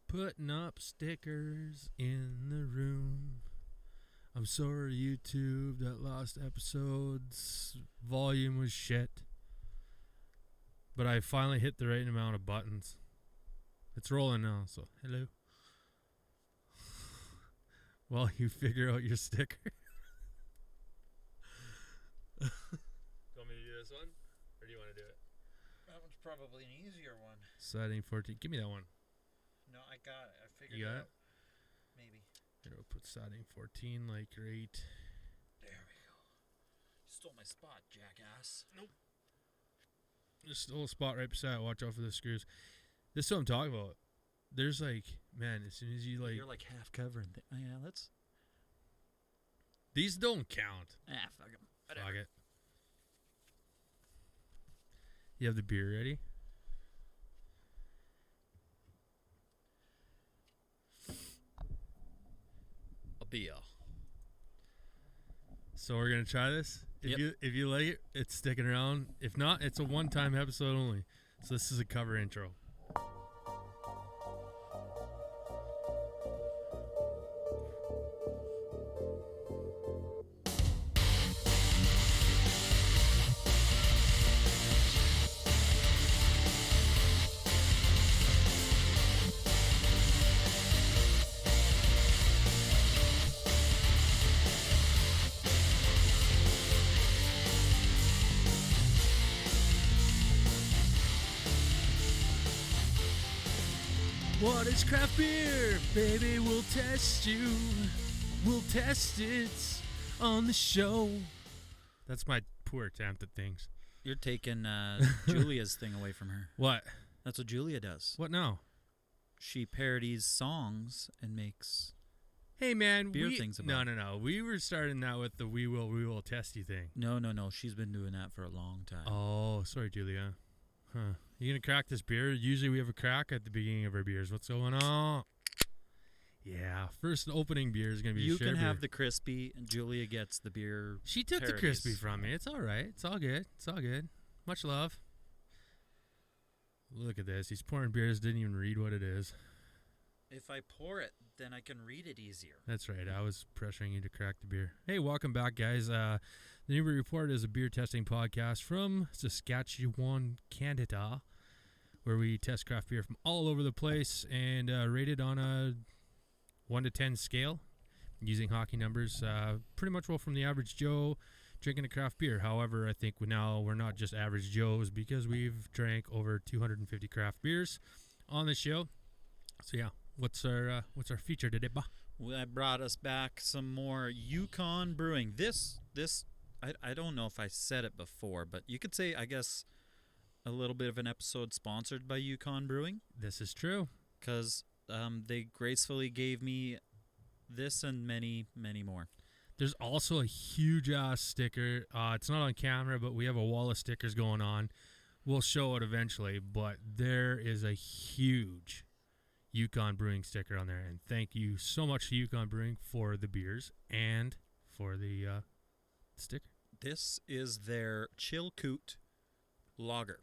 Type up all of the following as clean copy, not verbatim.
Putting up stickers in the room. I'm sorry, YouTube, that last episode's volume was shit. But I finally hit the right amount of buttons. It's rolling now, so hello. While you figure out your sticker. Do you want me to do this one? Or do you want to do it? That one's probably an easier one. Siding 14. Give me that one. No, I got it. I figured You got it it? out. Maybe. Here, we'll put siding 14 like right. There we go. You stole my spot, jackass. Nope. Just a little spot right beside it. Watch out for the screws. This is what I'm talking about. There's like, man, as soon as you like... You're like half covering. Yeah, let's... These don't count. Fuck them. Fuck it. You have the beer ready? A beer. So we're gonna try this. If you like it, it's sticking around. If not, it's a one-time episode only. So this is a cover intro. What is craft beer? Baby, we'll test you. We'll test it on the show. That's my poor attempt at things. You're taking Julia's thing away from her. What? That's what Julia does. What now? She parodies songs and makes... Hey, man. Beer things about No. We were starting that with the we will test you thing. No. She's been doing that for a long time. Oh, sorry, Julia. Huh. You gonna crack this beer? Usually we have a crack at the beginning of our beers. What's going on? Yeah, first opening beer is gonna be. You can have the crispy, and Julia gets the beer. She took the crispy from me. It's all right. It's all good. It's all good. Much love. Look at this. He's pouring beers. Didn't even read what it is. If I pour it, then I can read it easier. That's right. I was pressuring you to crack the beer. Hey, welcome back, guys. The Newbury Report is a beer testing podcast from Saskatchewan, Canada, where we test craft beer from all over the place and rate it on a 1 to 10 scale using hockey numbers. Pretty much well from the average Joe drinking a craft beer. However, I think now we're not just average Joes because we've drank over 250 craft beers on the show. So yeah, what's our feature today, ba? Well, I brought us back some more Yukon Brewing. This I don't know if I said it before, but you could say, I guess, a little bit of an episode sponsored by Yukon Brewing. This is true. Because they gracefully gave me this and many, many more. There's also a huge-ass sticker. It's not on camera, but we have a wall of stickers going on. We'll show it eventually, but there is a huge Yukon Brewing sticker on there. And thank you so much to Yukon Brewing for the beers and for the sticker. This is their Chilkoot Lager.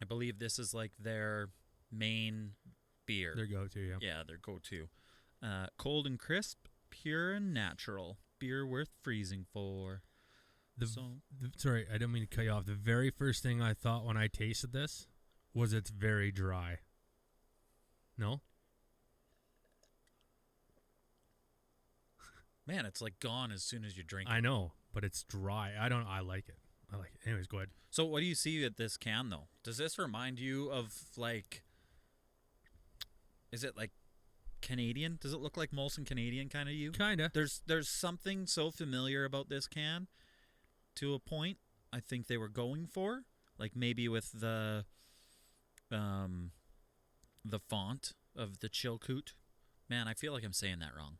I believe this is like their main beer. Their go-to, yeah. Yeah, their go-to. Cold and crisp, pure and natural. Beer worth freezing for. Sorry, I didn't mean to cut you off. The very first thing I thought when I tasted this was it's very dry. No? Man, it's like gone as soon as you drink it. I know, but it's dry. I like it. I like it. Anyways, go ahead. So what do you see at this can, though? Does this remind you of, like... Is it, like, Canadian? Does it look like Molson Canadian kind of you? Kinda. There's something so familiar about this can to a point I think they were going for. Like, maybe with the font of the Chilkoot. Man, I feel like I'm saying that wrong.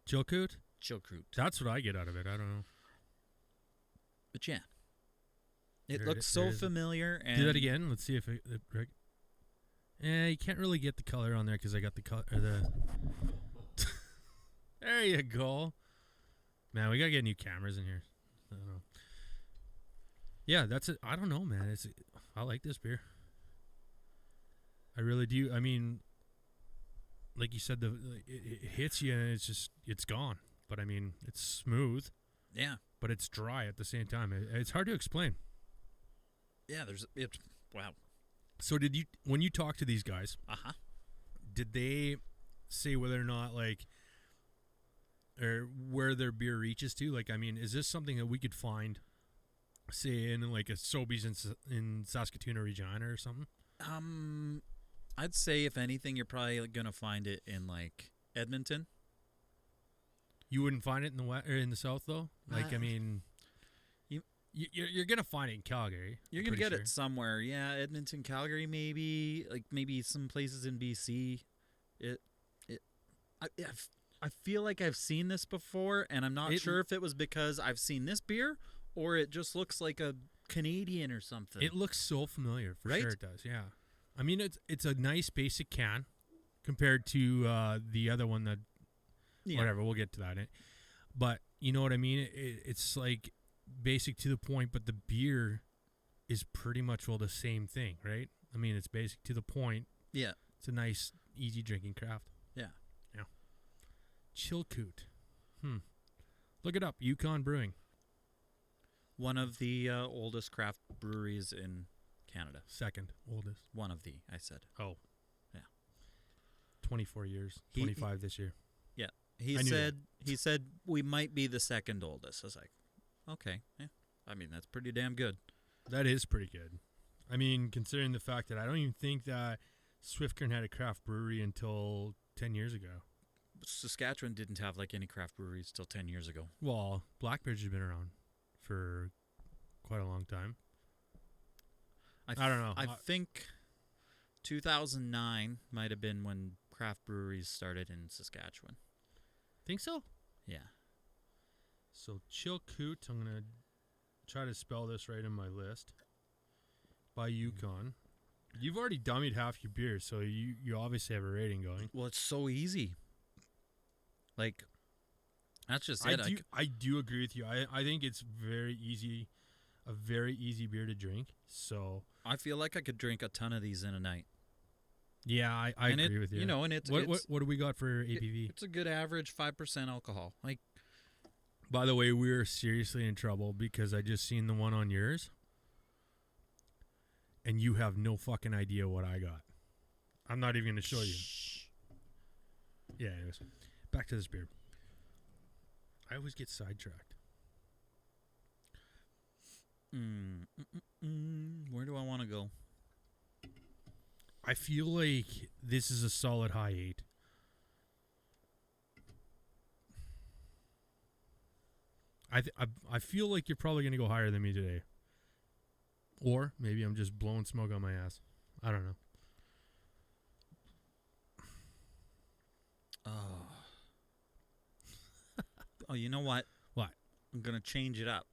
Chilkoot? Chilkoot. That's what I get out of it. I don't know. But yeah. It looks so familiar. And do that again. Let's see if it... Yeah, you can't really get the color on there because I got the color. There you go. Man, we gotta get new cameras in here. I don't know. Yeah, that's it. I don't know, man. I like this beer. I really do. I mean, like you said, it hits you and it's gone. But I mean, it's smooth, Yeah. but it's dry at the same time. It's hard to explain. Yeah, wow. So when you talk to these guys, Uh-huh. did they say whether or not or where their beer reaches to? Like, I mean, is this something that we could find, say, in like a Sobeys in Saskatoon or Regina or something? I'd say if anything, you're probably gonna find it in like Edmonton. You wouldn't find it in the west or in the south though. Like, I mean, you're gonna find it in Calgary. You're gonna get it somewhere. Yeah, Edmonton, Calgary, maybe. Like maybe some places in BC. I feel like I've seen this before, and I'm not sure if it was because I've seen this beer or it just looks like a Canadian or something. It looks so familiar, for right? sure it does. Yeah, I mean it's a nice basic can compared to the other one that whatever. We'll get to that. But you know what I mean? It's like basic to the point, but the beer is pretty much the same thing, right? I mean, it's basic to the point. Yeah, it's a nice, easy drinking craft. Yeah. Chilkoot. Look it up. Yukon Brewing. One of the oldest craft breweries in Canada. Second oldest. One of the, I said. Oh. Yeah. 24 years. 25 this year. Yeah. He said we might be the second oldest. I was like, okay. Yeah. I mean, that's pretty damn good. That is pretty good. I mean, considering the fact that I don't even think that Swiftcurrent had a craft brewery until 10 years ago. Saskatchewan didn't have like any craft breweries till 10 years ago. Well, Blackbridge has been around for quite a long time. I don't know. I think 2009 might have been when craft breweries started in Saskatchewan. Think so? Yeah. So Chilkoot, I'm going to try to spell this right in my list. By Yukon. You've already dummied half your beer, so you obviously have a rating going. Well, it's so easy. Like, that's just it. I do agree with you. I think it's very easy, a very easy beer to drink. So I feel like I could drink a ton of these in a night. Yeah, I agree with you. You know, and it's what do we got for ABV? It's a good average 5% alcohol. Like, by the way, we're seriously in trouble because I just seen the one on yours, and you have no fucking idea what I got. I'm not even going to show you. Yeah, anyways. Back to this beer. I always get sidetracked. Where do I want to go? I feel like this is a solid high 8. I feel like you're probably going to go higher than me today. Or maybe I'm just blowing smoke on my ass. I don't know. Oh, you know what? What? I'm gonna change it up,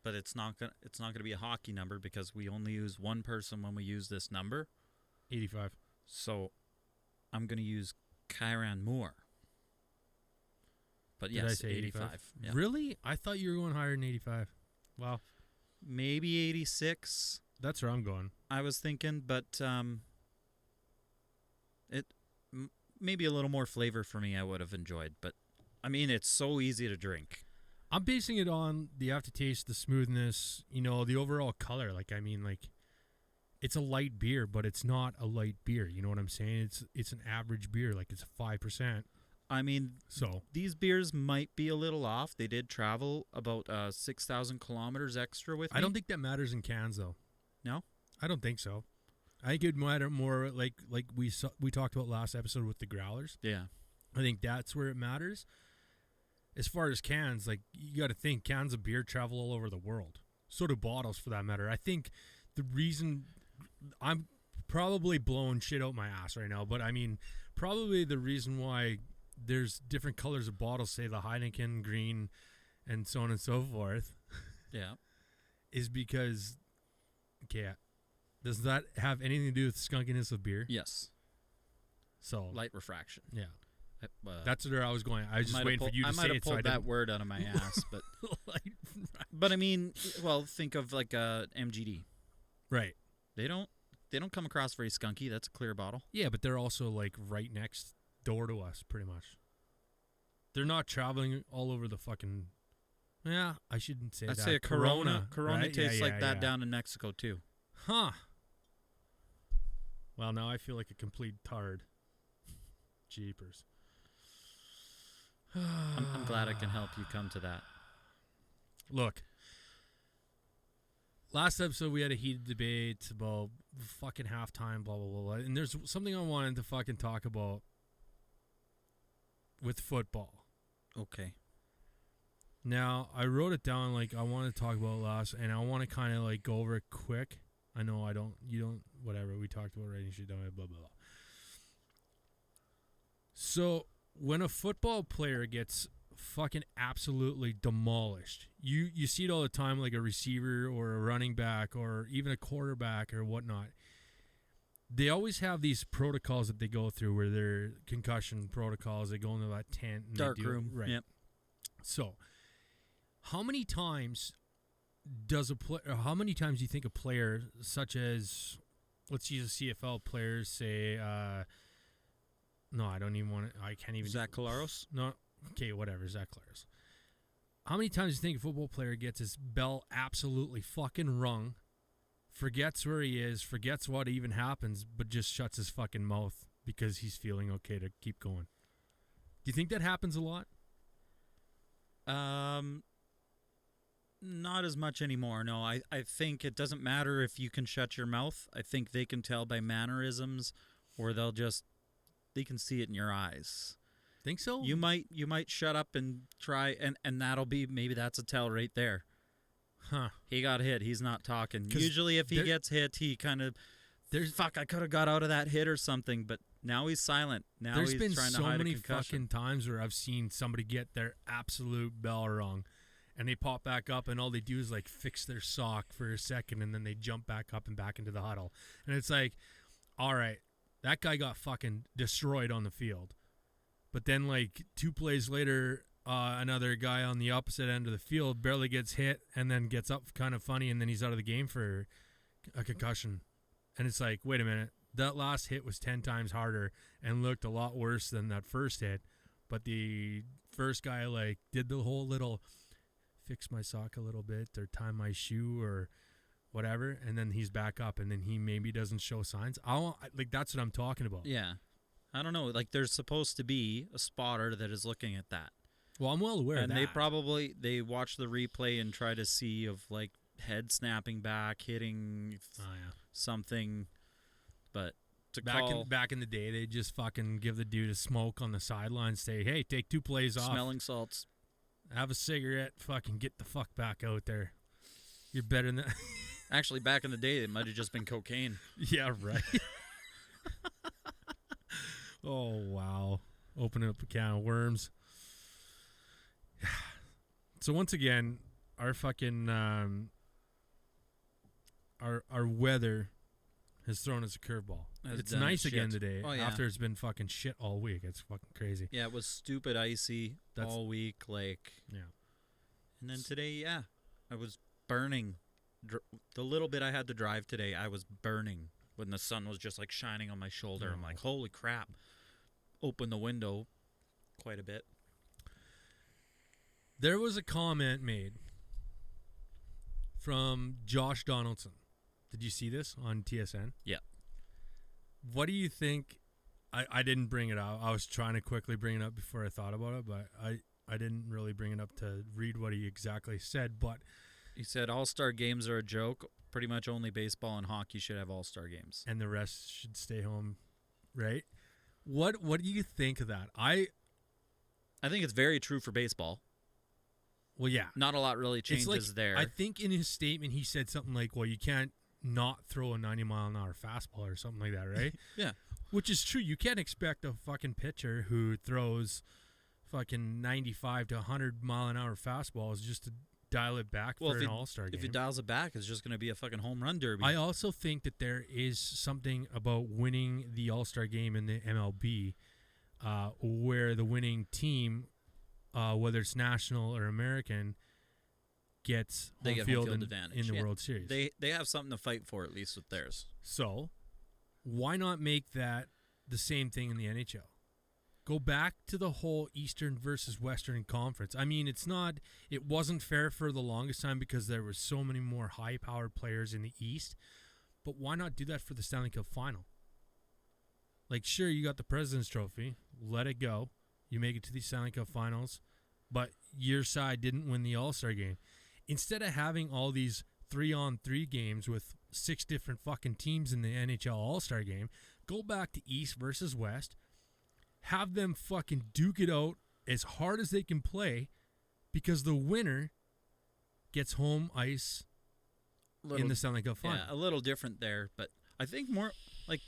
but it's not gonna be a hockey number because we only use one person when we use this number. 85. So, I'm gonna use Kyran Moore. But Did I yes, say 85. Yeah. Really? I thought you were going higher than 85. Wow. Maybe 86. That's where I'm going. I was thinking, but maybe a little more flavor for me I would have enjoyed, but I mean, it's so easy to drink. I'm basing it on the aftertaste, the smoothness, the overall color. Like, I mean, like, it's a light beer, but it's not a light beer. You know what I'm saying? It's an average beer. Like, it's 5%. I mean, so these beers might be a little off. They did travel about 6,000 kilometers extra with me. I don't think that matters in cans, though. No? I don't think so. I think it would matter more like we talked about last episode with the growlers. Yeah. I think that's where it matters. As far as cans, like, you got to think cans of beer travel all over the world. So do bottles, for that matter. I think the reason I'm probably blowing shit out my ass right now, but I mean, probably the reason why there's different colors of bottles, say the Heineken green and so on and so forth. Yeah. Is because, okay, does that have anything to do with skunkiness of beer? Yes. So light refraction. Yeah. That's where I was going. I was just waiting for you to say it. I might have pulled that word out of my ass, but but I mean, well, think of like a MGD. Right. They don't come across very skunky. That's a clear bottle. Yeah, but they're also like right next door to us, pretty much. They're not traveling all over the fucking. Yeah, I shouldn't say I'd that. say a Corona right? tastes like that yeah. down in Mexico too. Huh. Well, now I feel like a complete tard. Jeepers. I'm glad I can help you come to that. Look. Last episode, we had a heated debate about fucking halftime, blah, blah, blah, blah. And there's something I wanted to fucking talk about with football. Okay. Now, I wrote it down like I want to talk about last, and I want to kind of like go over it quick. I know you don't, whatever. We talked about writing shit down, blah, blah, blah. So, when a football player gets fucking absolutely demolished, you see it all the time, like a receiver or a running back or even a quarterback or whatnot. They always have these protocols that they go through where they're concussion protocols. They go into that tent. And Dark room. Right. Yep. So, how many times do you think a player such as, let's use a CFL player, say, no, I don't even want to, I can't even. Zach Collaros? No, okay, whatever, Zach Collaros. How many times do you think a football player gets his bell absolutely fucking rung, forgets where he is, forgets what even happens, but just shuts his fucking mouth because he's feeling okay to keep going? Do you think that happens a lot? Not as much anymore. No, I think it doesn't matter if you can shut your mouth. I think they can tell by mannerisms, or they can see it in your eyes. Think so? You might shut up and try, and maybe that's a tell right there. Huh. He got hit. He's not talking. Usually if he gets hit, he kind of, I could have got out of that hit or something, but now he's silent. Now There's he's been trying so to hide many a concussion. fucking times where I've seen somebody get their absolute bell rung, and they pop back up, and all they do is like fix their sock for a second, and then they jump back up and back into the huddle. And it's like, all right, that guy got fucking destroyed on the field. But then like 2 plays later, another guy on the opposite end of the field barely gets hit and then gets up kind of funny, and then he's out of the game for a concussion. And it's like, wait a minute, that last hit was 10 times harder and looked a lot worse than that first hit. But the first guy like did the whole little fix my sock a little bit or tie my shoe or whatever, and then he's back up, and then he maybe doesn't show signs. That's what I'm talking about. Yeah. I don't know. Like, there's supposed to be a spotter that is looking at that. Well, I'm well aware of that. And they watch the replay and try to see of, like, head snapping back, hitting something. But back in the day, they just fucking give the dude a smoke on the sideline, say, hey, take 2 plays off. Smelling salts. Have a cigarette, fucking get the fuck back out there. You're better than that. Actually, back in the day, it might have just been cocaine. Yeah, right. Oh, wow. Opening up a can of worms. So once again, our fucking our weather has thrown us a curveball. It's nice again today after it's been fucking shit all week. It's fucking crazy. Yeah, it was stupid icy all week. Like, yeah. And then today, I was burning. The little bit I had to drive today, I was burning when the sun was just like shining on my shoulder. I'm like, holy crap. Open the window quite a bit. There was a comment made from Josh Donaldson. Did you see this on TSN? Yeah. What do you think? I didn't bring it up. I was trying to quickly bring it up before I thought about it, but I didn't really bring it up to read what he exactly said. But he said all-star games are a joke. Pretty much only baseball and hockey should have all-star games. And the rest should stay home, right? What do you think of that? I think it's very true for baseball. Well, yeah. Not a lot really changes there. I think in his statement he said something like, well, you can't not throw a 90-mile-an-hour fastball or something like that, right? Yeah. Which is true. You can't expect a fucking pitcher who throws fucking 95 to 100-mile-an-hour fastballs just to dial it back for an all-star game. If he dials it back, it's just going to be a fucking home run derby. I also think that there is something about winning the all-star game in the MLB where the winning team, whether it's national or American, gets home field advantage in the World Series. They have something to fight for, at least with theirs. So why not make that the same thing in the NHL? Go back to the whole Eastern versus Western Conference. I mean, it wasn't fair for the longest time because there were so many more high-powered players in the East. But why not do that for the Stanley Cup Final? Like, sure, you got the President's Trophy. Let it go. You make it to the Stanley Cup Finals. But your side didn't win the All-Star game. Instead of having all these 3-on-3 games with 6 different fucking teams in the NHL All-Star game, go back to East versus West. Have them fucking duke it out as hard as they can play because the winner gets home ice in the Stanley Cup Final. Yeah, a little different there, but I think more like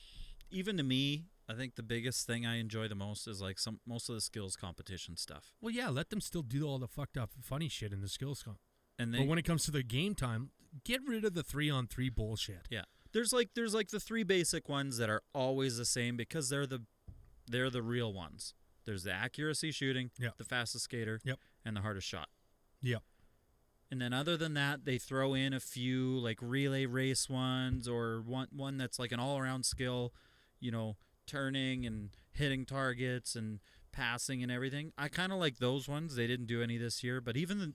even to me, I think the biggest thing I enjoy the most is like most of the skills competition stuff. Well, yeah, let them still do all the fucked up funny shit in the skills comp. And but when it comes to the game time, get rid of the 3-on-3 bullshit. Yeah. There's like the 3 basic ones that are always the same because they're the real ones. There's the accuracy shooting, the fastest skater, and the hardest shot. Yep. And then other than that, they throw in a few like relay race ones or one that's like an all-around skill, turning and hitting targets and passing and everything. I kind of like those ones. They didn't do any this year, but even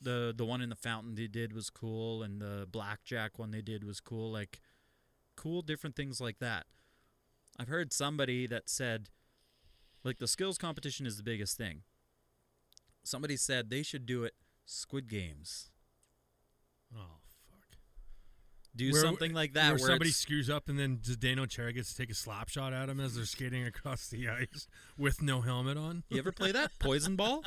the one in the fountain they did was cool, and the blackjack one they did was cool. Like cool different things like that. I've heard somebody that said, like, the skills competition is the biggest thing. Somebody said they should do it Squid Games. Oh, fuck. Do something like that. Where somebody screws up and then Zdeno Chara gets to take a slap shot at him as they're skating across the ice with no helmet on. You ever play that? Poison ball?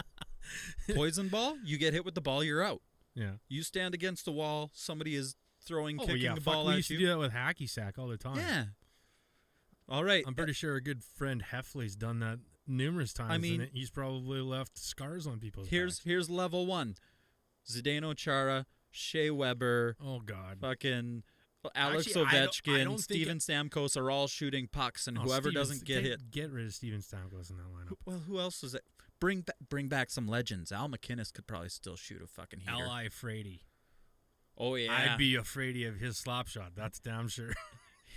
Poison ball? You get hit with the ball, you're out. Yeah. You stand against the wall, somebody is kicking the ball at you. We used to do that with hacky sack all the time. Yeah. All right. I'm pretty sure our good friend Heffley's done that numerous times. I mean, he's probably left scars on people's backs. Here's level 1. Zdeno Chara, Shea Weber. Oh, God. Fucking Alex Ovechkin, Steven Stamkos are all shooting pucks, and whoever doesn't get hit. Get rid of Steven Stamkos in that lineup. Well, who else is it? Bring back some legends. Al McInnes could probably still shoot a fucking heater. L.I. Frady. Oh, yeah. I'd be afraid of his slap shot. That's damn sure.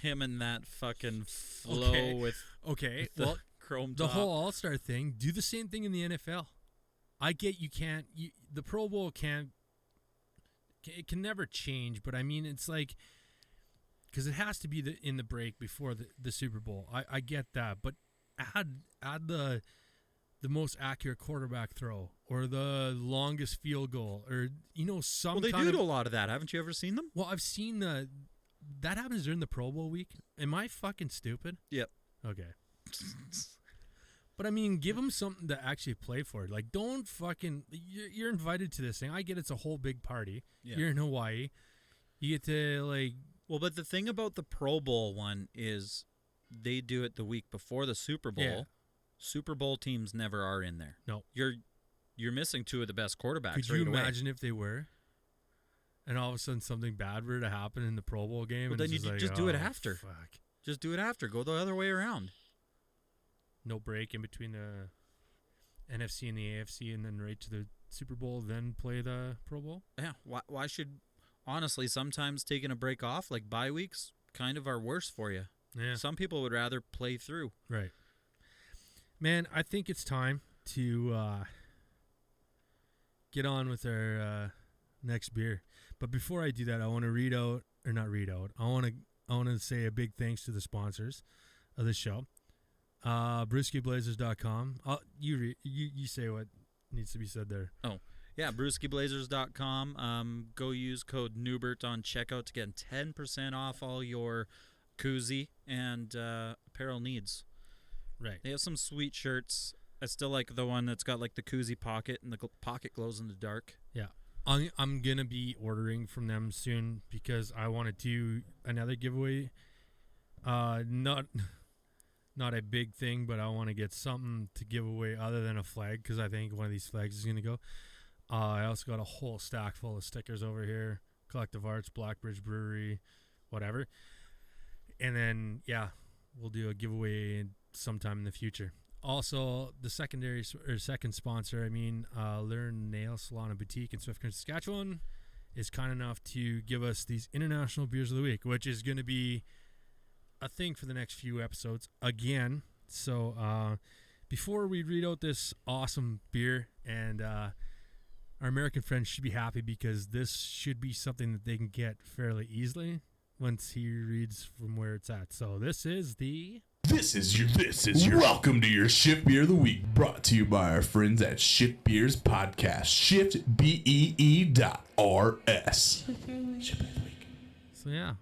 Him and that fucking flow with the chrome top. The whole All-Star thing, do the same thing in the NFL. I get the Pro Bowl it can never change, but I mean, it's like, because it has to be in the break before the Super Bowl. I get that, but add the most accurate quarterback throw or the longest field goal or, some Well, they do a lot of that. Haven't you ever seen them? Well, I've seen that happens during the Pro Bowl week. Am I fucking stupid? Yep. Okay. But I mean, give them something to actually play for. Like, don't fucking. You're invited to this thing. I get it's a whole big party. Yeah. You're in Hawaii. You get to like. Well, but the thing about the Pro Bowl one is they do it the week before the Super Bowl. Yeah. Super Bowl teams never are in there. No. You're missing 2 of the best quarterbacks. Could you imagine if they were? And all of a sudden something bad were to happen in the Pro Bowl game. Well, and then you just do it after. Fuck. Just do it after. Go the other way around. No break in between the NFC and the AFC, and then right to the Super Bowl, then play the Pro Bowl? Yeah. Why should, honestly, sometimes taking a break off, like bye weeks, kind of are worse for you. Yeah. Some people would rather play through. Right. Man, I think it's time to get on with our next beer. But before I do that, I want to I want to say a big thanks to the sponsors of the show. BrewskiBlazers.com. You say what needs to be said there. Oh, yeah, BrewskiBlazers.com. Go use code Newbert on checkout to get 10% off all your koozie and apparel needs. Right. They have some sweet shirts. I still like the one that's got like the koozie pocket and the pocket glows in the dark. Yeah. I'm going to be ordering from them soon because I want to do another giveaway. Not a big thing, but I want to get something to give away other than a flag because I think one of these flags is going to go. I also got a whole stack full of stickers over here. Collective Arts, Blackbridge Brewery, whatever. And then, yeah, we'll do a giveaway sometime in the future. Also, the second sponsor, Learn Nail Salon and Boutique in Swift Current, Saskatchewan, is kind enough to give us these International Beers of the Week, which is going to be a thing for the next few episodes again. So before we read out this awesome beer, and our American friends should be happy because this should be something that they can get fairly easily once he reads from where it's at. So this is your welcome to your Shift Beer of the Week, brought to you by our friends at Shift Beers Podcast, shiftbee.rs. Shift Beer of the Week. So yeah,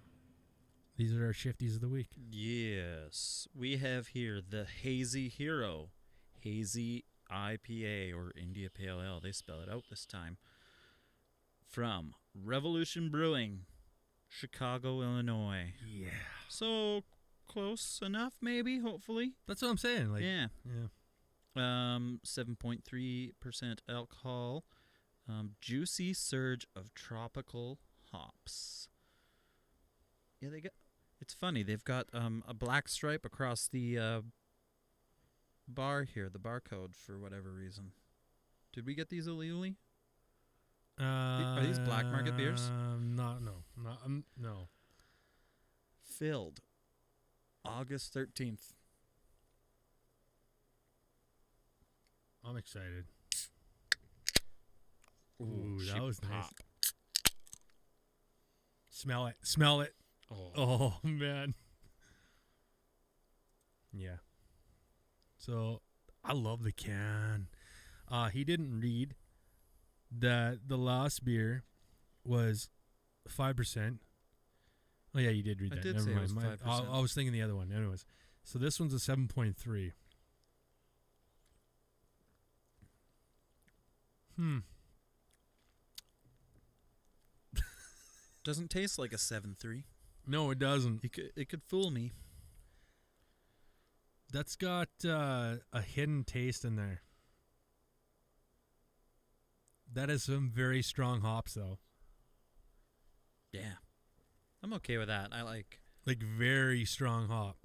these are our shifties of the week. Yes. We have here the Hazy Hero. Hazy IPA or India Pale Ale. They spell it out this time. From Revolution Brewing, Chicago, Illinois. Yeah, So close enough, maybe, hopefully. that's what I'm saying. Like, Yeah. yeah. 7.3% alcohol. Juicy surge of tropical hops. Yeah, it's funny. They've got a black stripe across the bar here, the barcode, for whatever reason. Did we get these illegally? Are these black market beers? No. Filled August 13th. I'm excited. Ooh, that she was nice. pop. Smell it. Oh. Oh man. Yeah. So I love the can. He didn't read that the last beer was 5%. Oh yeah, you did read I that. did Never say it mind. was 5%. I was thinking the other one. Anyways, so this one's a 7.3. Doesn't taste like a 7.3. No, it doesn't. It could fool me. That's got a hidden taste in there. That is some very strong hops, though. Yeah. I'm okay with that. I like very strong hop.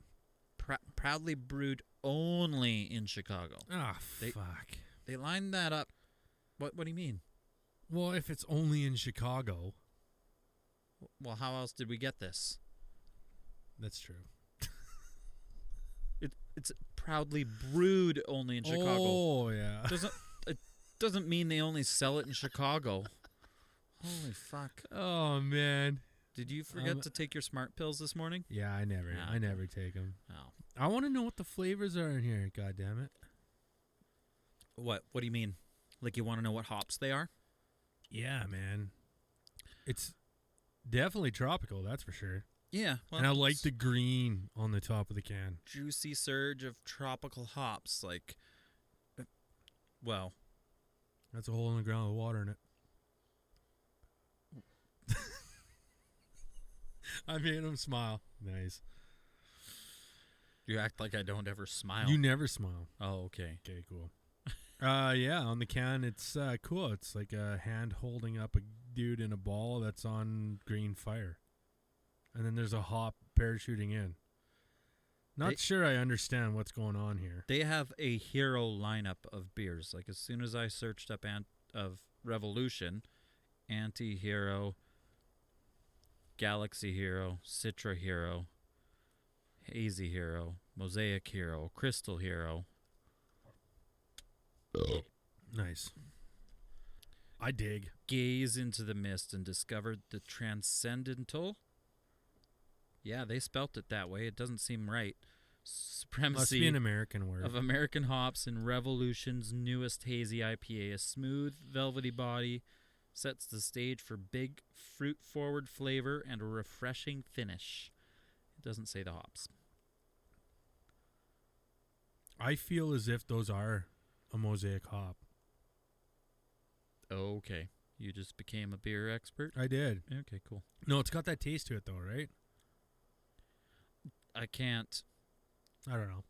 proudly brewed only in Chicago. Ah, They- fuck. They lined that up. What do you mean? Well, if it's only in Chicago, Well, how else did we get this? that's true. It's proudly brewed only in Chicago. Oh, yeah. It doesn't mean they only sell it in Chicago. Holy fuck. Oh, man. Did you forget to take your smart pills this morning? Yeah, I never Ah. take them. Oh. I want to know what the flavors are in here, God damn it. What do you mean? Like you want to know what hops they are? Yeah, man. It's definitely tropical, that's for sure. Yeah. Well, And I like it's the green on the top of the can. juicy surge of tropical hops. Like, well, That's a hole in the ground with water in it. I made him smile. Nice. you act like I don't ever smile. You never smile. Oh, okay. Okay, cool. Yeah, on the can, it's cool. It's like a hand holding up a dude in a ball that's on green fire. And then there's a hop parachuting in. Not sure I understand what's going on here. They have a hero lineup of beers. Like as soon as I searched up of Revolution, Anti-Hero, Galaxy Hero, Citra Hero, Hazy Hero, Mosaic Hero, Crystal Hero. Nice. I dig. Gaze into the mist and discovered the transcendental. Yeah, they spelt it that way. It doesn't seem right. Must Supremacy be an American word. of American hops in Revolution's newest hazy IPA. A smooth, velvety body sets the stage for big, fruit-forward flavor and a refreshing finish. It doesn't say the hops. I feel as if those are a mosaic hop. Okay. You just became a beer expert? I did. Okay, cool. No, it's got that taste to it, though, right? I can't. I don't know.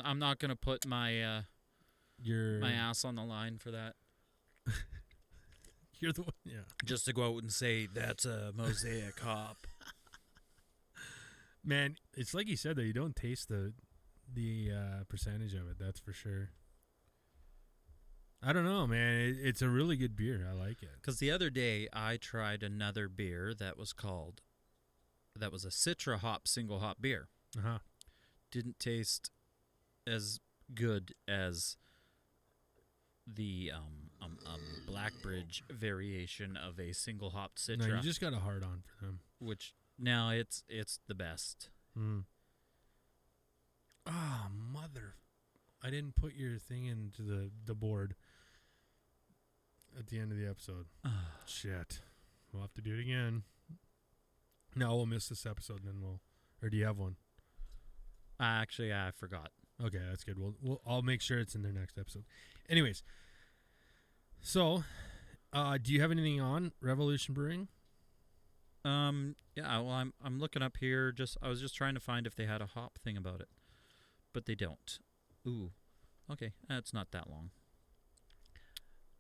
I'm not going to put my You're my ass on the line for that. You're the one. Yeah. Just to go out and say, that's a mosaic hop. Man, it's like you said, though. You don't taste the percentage of it. That's for sure. I don't know, man. It's a really good beer. I like it. Because the other day, I tried another beer that was a Citra hop single hop beer. Uh-huh. Didn't taste as good as the Blackbridge variation of a single hop Citra. No, you just got a hard on for them. Which now it's the best. Ah, mother! I didn't put your thing into the board at the end of the episode. Shit. We'll have to do it again. No, we'll miss this episode, and then we'll. Or do you have one? Actually, I forgot. Okay, that's good. I'll make sure it's in their next episode. Anyways, so, do you have anything on Revolution Brewing? Yeah. Well, I'm looking up here. I was just trying to find if they had a hop thing about it, but they don't. Ooh, okay. It's not that long.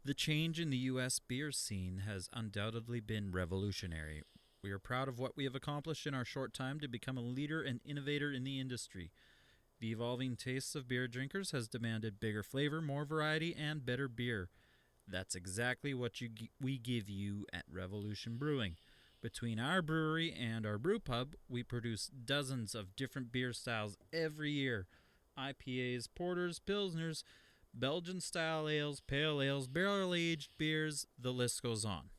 The change in the U.S. beer scene has undoubtedly been revolutionary. We are proud of what we have accomplished in our short time to become a leader and innovator in the industry. The evolving tastes of beer drinkers has demanded bigger flavor, more variety, and better beer. That's exactly what we give you at Revolution Brewing. Between our brewery and our brew pub, we produce dozens of different beer styles every year. IPAs, porters, pilsners, Belgian-style ales, pale ales, barrel-aged beers, the list goes on.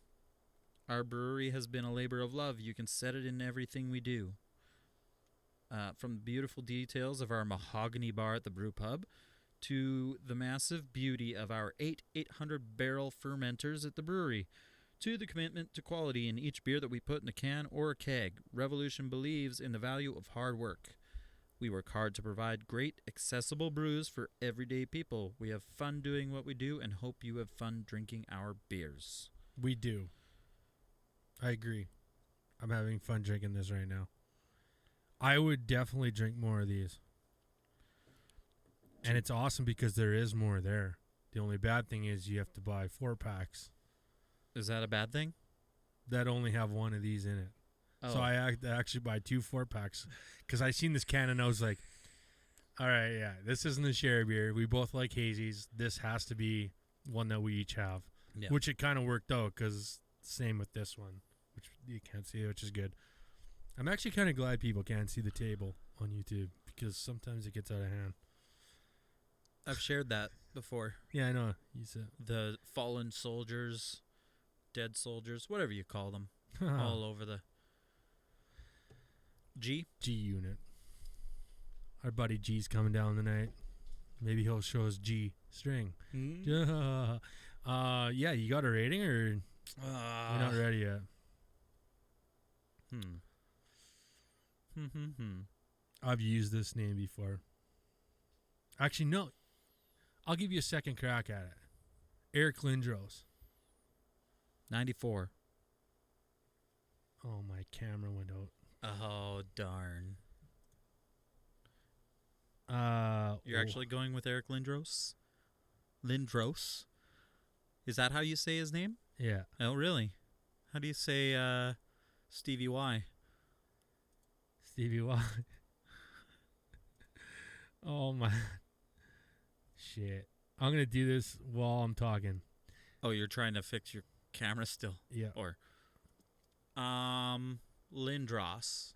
Our brewery has been a labor of love. You can set it in everything we do. From the beautiful details of our mahogany bar at the brew pub to the massive beauty of our 800-barrel fermenters at the brewery, to the commitment to quality in each beer that we put in a can or a keg, Revolution believes in the value of hard work. We work hard to provide great, accessible brews for everyday people. We have fun doing what we do and hope you have fun drinking our beers. We do. I agree. I'm having fun drinking this right now. I would definitely drink more of these. And it's awesome because there is more there. The only bad thing is you have to buy 4-packs. Is that a bad thing? That only have one of these in it. Oh. So I actually buy 2 4-packs because I seen this can and I was like, all right, yeah, this isn't a share beer. We both like hazies. This has to be one that we each have, Yeah. which it kind of worked out because same with this one, which you can't see, which is good. I'm actually kind of glad people can't see the table on YouTube because sometimes it gets out of hand. I've shared that before. Yeah, I know. You said The fallen soldiers, dead soldiers, whatever you call them, all over the G unit. Our buddy G's coming down tonight. Maybe he'll show us G string. Yeah, you got a rating or you're not ready yet? I've used this name before. Actually, no. I'll give you a second crack at it. Eric Lindros. 94. Oh, my camera went out. Oh, darn. You're oh. actually going with Eric Lindros? Lindros? Is that how you say his name? Yeah. Oh, really? How do you say Stevie Y? Stevie Y. Oh, my. Shit. I'm going to do this while I'm talking. Oh, you're trying to fix your camera still? Yeah. Or, Lindros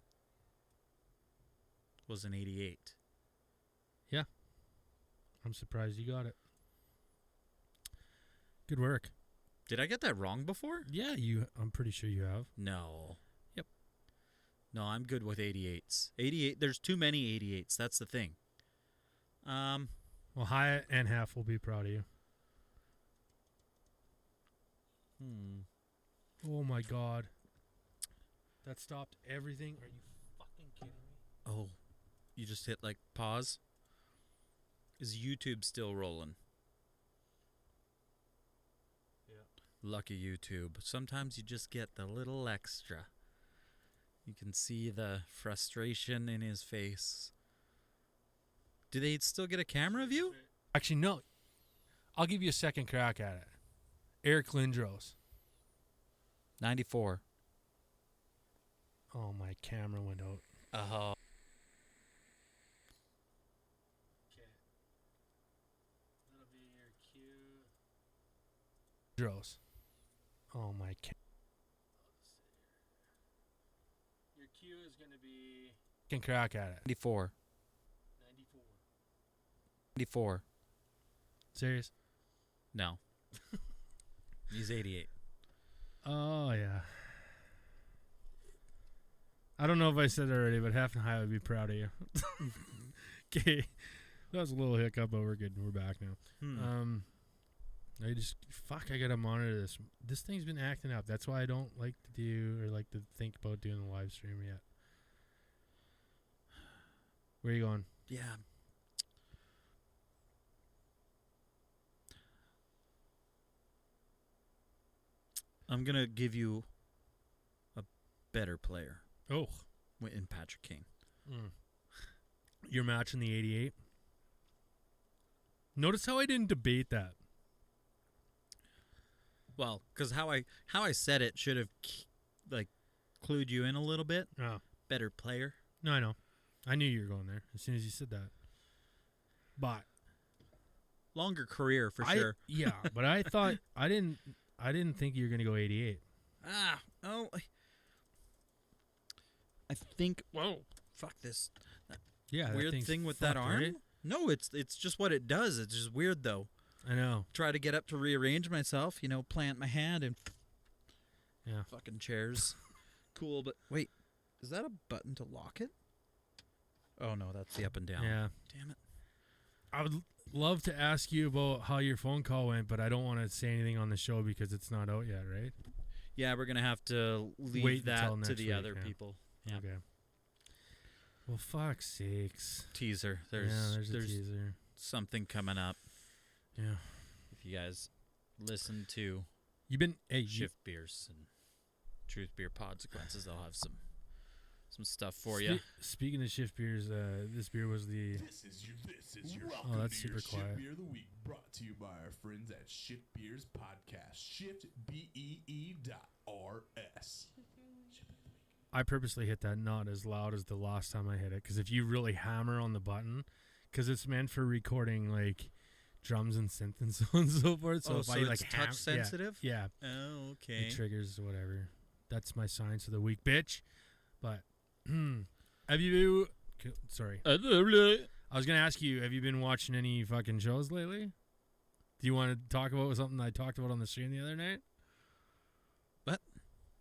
was an 88. Yeah. I'm surprised you got it. Good work. Did I get that wrong before? Yeah, I'm pretty sure you have. No. Yep. No, I'm good with 88s. 88. There's too many 88s. That's the thing. Well, Hyatt and Half will be proud of you. Oh, my God. That stopped everything. Are you fucking kidding me? Oh, you just hit like pause? Is YouTube still rolling? Yeah. Lucky YouTube. Sometimes you just get the little extra. You can see the frustration in his face. Do they still get a camera view? Actually, no. I'll give you a second crack at it. Eric Lindros. 94. Oh, my camera went out. Oh. Okay. That'll be your cue. Lindros. Oh, my Your cue is going to be... Second crack at it. 94. 94. 94. Serious? No. He's 88. Oh, yeah. I don't know if I said it already, but Half and High would be proud of you. Okay. That was a little hiccup, but we're good. We're back now. I gotta monitor this. This thing's been acting up. That's why I don't like to do or like to think about doing the live stream yet. Where are you going? Yeah. I'm going to give you a better player Oh. in Patrick Kane. You're matching the 88. Notice how I didn't debate that. Well, because how I said it should have clued you in a little bit. Oh. Better player. No, I know. I knew you were going there as soon as you said that. But Longer career for sure. Yeah, but I thought I didn't think you were going to go 88. I think. Whoa! Fuck this. Yeah, Weird thing with that arm. Right? No, it's just what it does. It's just weird though. I know. Try to get up to rearrange myself. Plant my hand and. Yeah. Fucking chairs. Cool, but wait, is that a button to lock it? Oh no, that's the up and down. Yeah. Damn it. I would love to ask you about how your phone call went, but I don't want to say anything on the show because it's not out yet, right? Yeah, we're gonna have to leave Wait that until to next the week, other yeah. people. Yeah. Okay. Well, fuck's sakes. Teaser. There's a There's teaser. something coming up. Yeah. If you guys listen to You've been Shift Beers and Truth Beer Consequences, they'll have some stuff for you. Speaking of Shift Beers, this beer was the... This is your Oh, that's to your super quiet. Shit Beer of the Week, brought to you by our friends at Shit Beers Podcast. ShiftBee.rs. I purposely hit that not as loud as the last time I hit it, because if you really hammer on the button, because it's meant for recording like drums and synth and so on and so forth. So if I it's like touch sensitive? yeah, Oh, okay. it triggers whatever. That's my science of the week, bitch. But have you? Sorry, I was gonna ask you. Have you been watching any fucking shows lately? Do you want to talk about something I talked about on the stream the other night? What?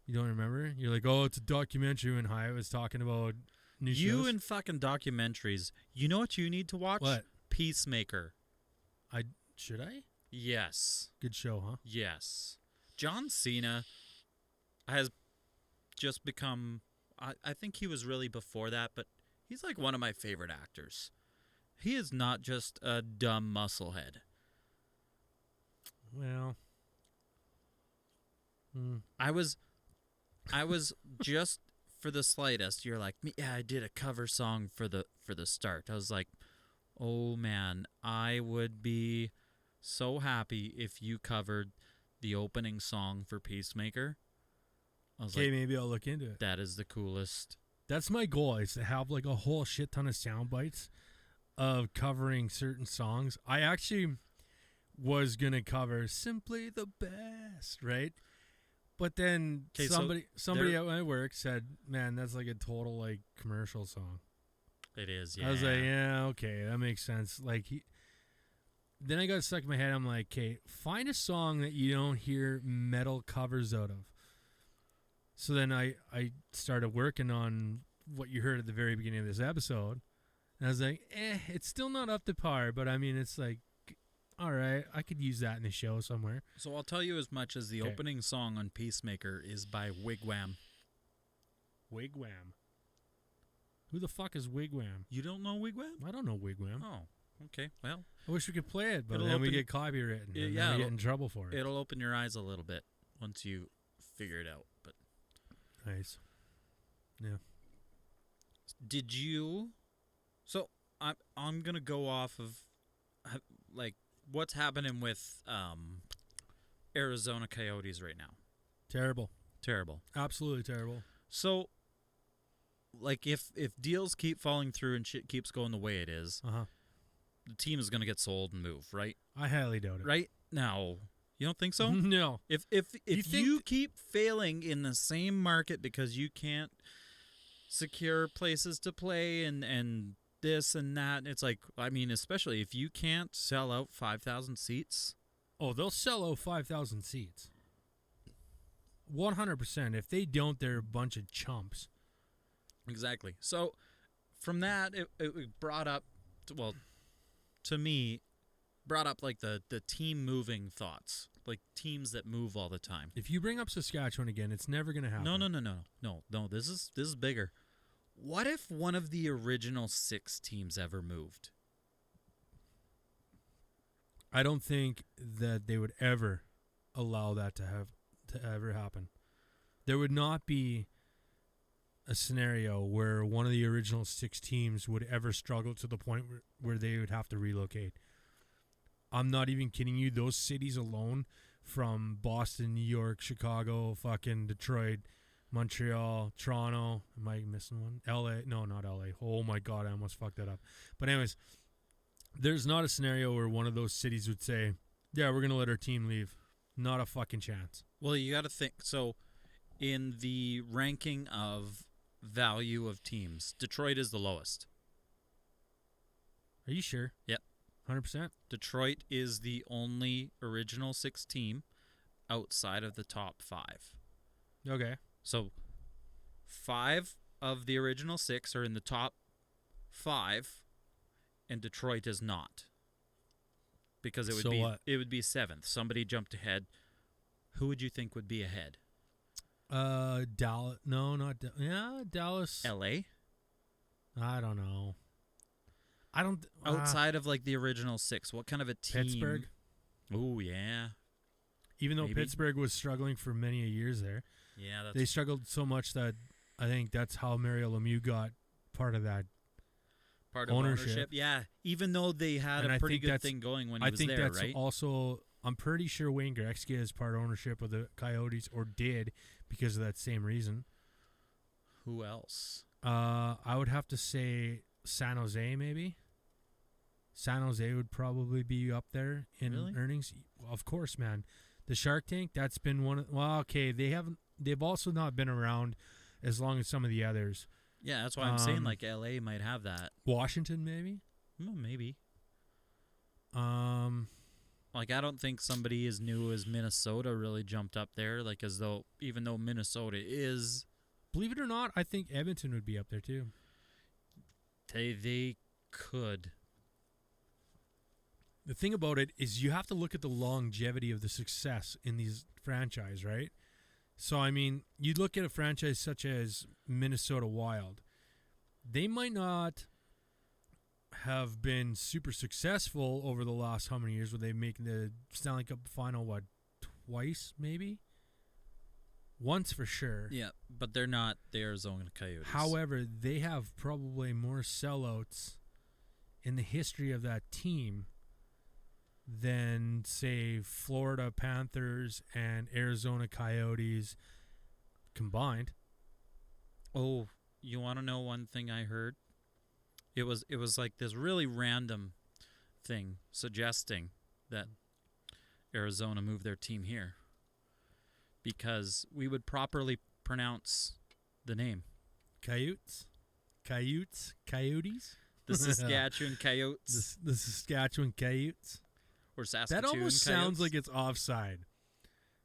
You don't remember? You're like, oh, it's a documentary when Hyatt was talking about new shows. and fucking documentaries. You know what you need to watch? What? Peacemaker. Should I? Yes. Good show, huh? Yes. John Cena has just become... I think he was really before that, but he's like one of my favorite actors. He is not just a dumb musclehead. Well, I was just for the slightest. You're like, yeah, I did a cover song for the start. I was like, oh man, I would be so happy if you covered the opening song for Peacemaker. I was okay, like, maybe I'll look into it. that is the coolest. That's my goal, is to have like a whole shit ton of sound bites of covering certain songs. I actually was gonna cover Simply the Best, right? But then 'Kay, so somebody at my work said, man, that's like a total like commercial song. It is, yeah. I was like, yeah, okay, that makes sense. Like then I got stuck in my head. I'm like, okay, find a song that you don't hear metal covers out of. So then I started working on what you heard at the very beginning of this episode. And I was like, it's still not up to par, but I mean, it's like, all right, I could use that in the show somewhere. So I'll tell you as much as the opening song on Peacemaker is by Wigwam. Wigwam. Who the fuck is Wigwam? You don't know Wigwam? I don't know Wigwam. Oh, okay. Well, I wish we could play it, but It'll then we open- get copywritten. And yeah, then we it'll- get in trouble for it. it'll open your eyes a little bit once you figure it out. But Nice. Yeah. did you? So I'm gonna go off of like what's happening with Arizona Coyotes right now. Terrible. Terrible. Absolutely terrible. So, like, if deals keep falling through and shit keeps going the way it is, Uh-huh. the team is gonna get sold and move, right? I highly doubt it. Right now, you don't think so? No. If You think you keep failing in the same market because you can't secure places to play and this and that. It's like, I mean, especially if you can't sell out 5,000 seats. Oh, they'll sell out 5,000 seats. 100%. If they don't, they're a bunch of chumps. Exactly. So from that, it brought up, well, to me, brought up like the team moving thoughts, like teams that move all the time. If you bring up Saskatchewan again, it's never going to happen. No. This is bigger. What if one of the original 6 teams ever moved? I don't think that they would ever allow that to ever happen. There would not be a scenario where one of the original 6 teams would ever struggle to the point where they would have to relocate. I'm not even kidding you. Those cities alone, from Boston, New York, Chicago, fucking Detroit, Montreal, Toronto. Am I missing one? LA? No, not LA. Oh my God, I almost fucked that up. But anyways, there's not a scenario where one of those cities would say, yeah, we're going to let our team leave. Not a fucking chance. Well, you got to think. So in the ranking of value of teams, Detroit is the lowest. Are you sure? Yep. 100%? Detroit is the only original 6 team outside of the top 5. Okay. So 5 of the original 6 are in the top 5, and Detroit is not. Because it would be 7th. Somebody jumped ahead. Who would you think would be ahead? Dallas. No, not Dallas. LA? I don't know. I don't. Outside of like the original 6, what kind of a team? Pittsburgh. Oh, yeah. Even though Maybe. Pittsburgh was struggling for many years there. Yeah, they struggled so much that I think that's how Mario Lemieux got part of that. Part of ownership. Yeah, even though they had a pretty good thing going when he was there, right? I think that's also, I'm pretty sure Wayne Gretzky has part ownership of the Coyotes, or did, because of that same reason. Who else? I would have to say San Jose, maybe. San Jose would probably be up there in earnings. Of course, man. The Shark Tank, that's been one of... Well, okay, they've also not been around as long as some of the others. Yeah, that's why I'm saying like LA might have that. Washington, maybe? Well, maybe. Like, I don't think somebody as new as Minnesota really jumped up there, like even though Minnesota is... Believe it or not, I think Edmonton would be up there too. They could. The thing about it is you have to look at the longevity of the success in these franchise, right? So, I mean, you look at a franchise such as Minnesota Wild. They might not have been super successful over the last how many years? Were they making the Stanley Cup final, twice maybe? Once for sure. Yeah, but they're not the Arizona Coyotes. However, they have probably more sellouts in the history of that team than, say, Florida Panthers and Arizona Coyotes combined. Oh, you want to know one thing I heard? It was like this really random thing suggesting that Arizona move their team here because we would properly pronounce the name. Coyotes? The Saskatchewan Coyotes. The Saskatchewan Coyotes. Or Saskatoon That almost Coyotes. sounds like it's offside.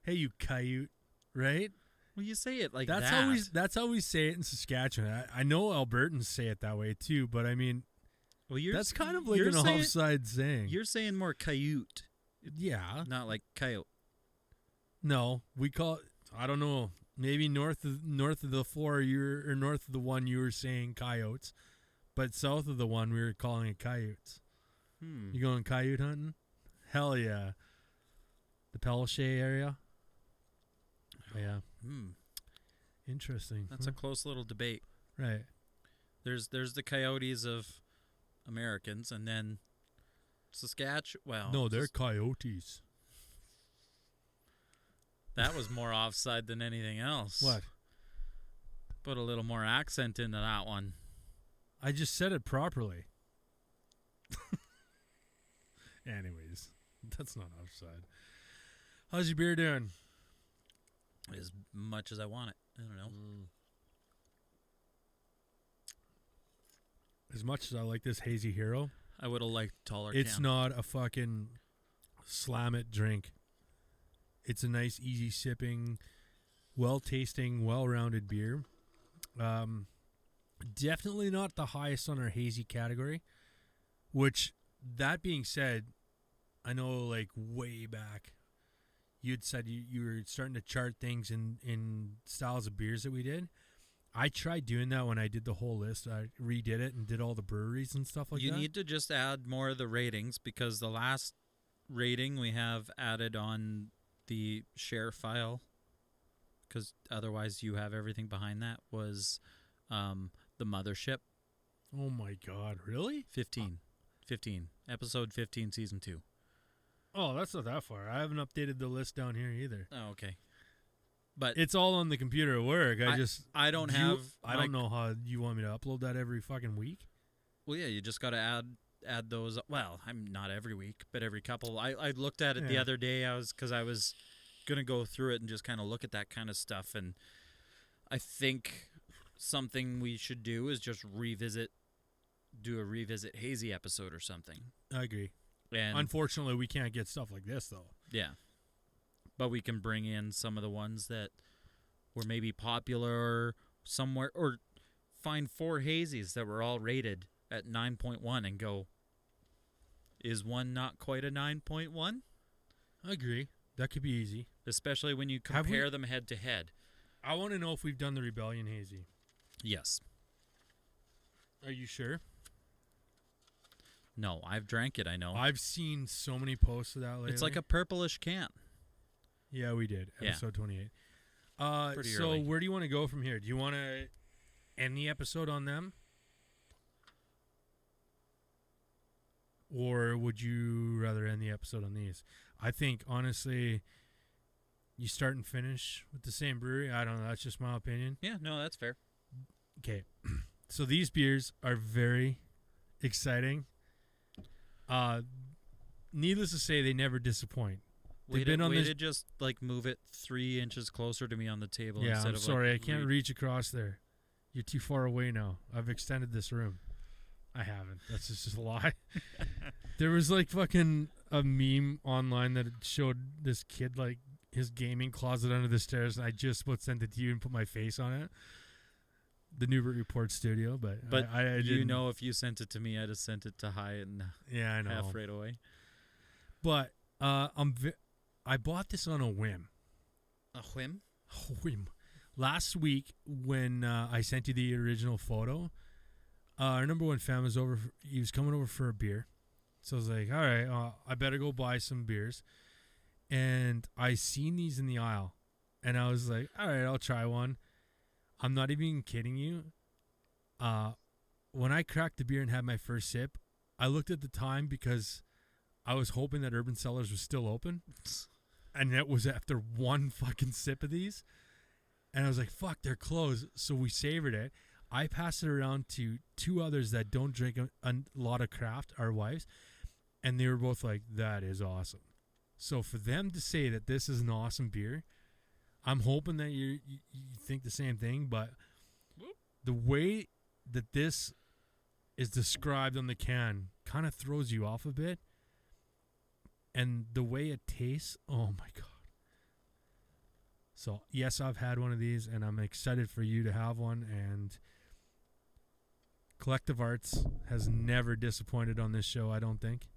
Hey, you coyote, right? Well, you say it like that's that. That's how we say it in Saskatchewan. I know Albertans say it that way too, but I mean, that's kind of like an offside saying. You're saying more coyote. Yeah. Not like coyote. No, we call it, I don't know, maybe north of the 4 or north of the 1 you were saying coyotes, but south of the 1 we were calling it coyotes. You going coyote hunting? Hell yeah. The Pellichet area? Yeah. Interesting. That's a close little debate. Right. There's the Coyotes of Americans, and then Saskatchewan. Well, no, they're Coyotes. That was more offside than anything else. What? Put a little more accent into that one. I just said it properly. Anyways, that's not offside. How's your beer doing? As much as I want it. I don't know. As much as I like this Hazy Hero, I would have liked taller. it's can. not a fucking slam it drink. It's a nice, easy sipping, well-tasting, well-rounded beer. Definitely not the highest on our hazy category, which, that being said, I know like way back, you'd said you were starting to chart things in styles of beers that we did. I tried doing that when I did the whole list. I redid it and did all the breweries and stuff like that. You need to just add more of the ratings, because the last rating we have added on the share file, because otherwise you have everything behind that, was the Mothership. Oh my God, really? 15. Episode 15, season 2. Oh, that's not that far. I haven't updated the list down here either. Oh, okay. But It's all on the computer at work. I don't I don't know how you want me to upload that every fucking week. Well, yeah, you just got to add those. Well, I'm not every week, but every couple. I looked at it the other day. I was gonna go through it and just kind of look at that kind of stuff, and I think something we should do is just do a revisit hazy episode or something. I agree. And Unfortunately, we can't get stuff like this though. yeah, but we can bring in some of the ones that were maybe popular somewhere, or find 4 hazies that were all rated at 9.1 and go, is one not quite a 9.1? I agree. That could be easy. Especially when you compare them head to head. I want to know if we've done the Rebellion Hazy. Yes. Are you sure? No, I've drank it, I know. I've seen so many posts of that lately. It's like a purplish can. Yeah, we did. Yeah. Episode 28. Pretty so early. where do you want to go from here? Do you want to end the episode on them? Or would you rather end the episode on these? I think, honestly, you start and finish with the same brewery. I don't know. That's just my opinion. Yeah, no, that's fair. Okay. So these beers are very exciting. Needless to say, they never disappoint. Way to just like move it 3 inches closer to me on the table. Yeah, instead I'm of sorry. like I can't reach across there. You're too far away now. I've extended this room. I haven't. That's just a lie. There was like fucking a meme online that showed this kid like his gaming closet under the stairs, and I just about sent it to you and put my face on it. The Newbert Report studio, but I you didn't. know, if you sent it to me, I'd have sent it to Hyatt and Yeah, I know. half right away. But I bought this on a whim. A whim? Whim. Last week when I sent you the original photo, our number one fan was over. He was coming over for a beer, so I was like, "All right, I better go buy some beers." And I seen these in the aisle, and I was like, "All right, I'll try one." I'm not even kidding you. When I cracked the beer and had my first sip, I looked at the time because I was hoping that Urban Cellars was still open, and that was after one fucking sip of these. And I was like, fuck, they're closed. So we savored it. I passed it around to 2 others that don't drink a lot of craft, our wives, and they were both like, that is awesome. So for them to say that this is an awesome beer, I'm hoping that you think the same thing, but the way that this is described on the can kind of throws you off a bit. And the way it tastes, oh my God. So, yes, I've had one of these, and I'm excited for you to have one. And Collective Arts has never disappointed on this show, I don't think.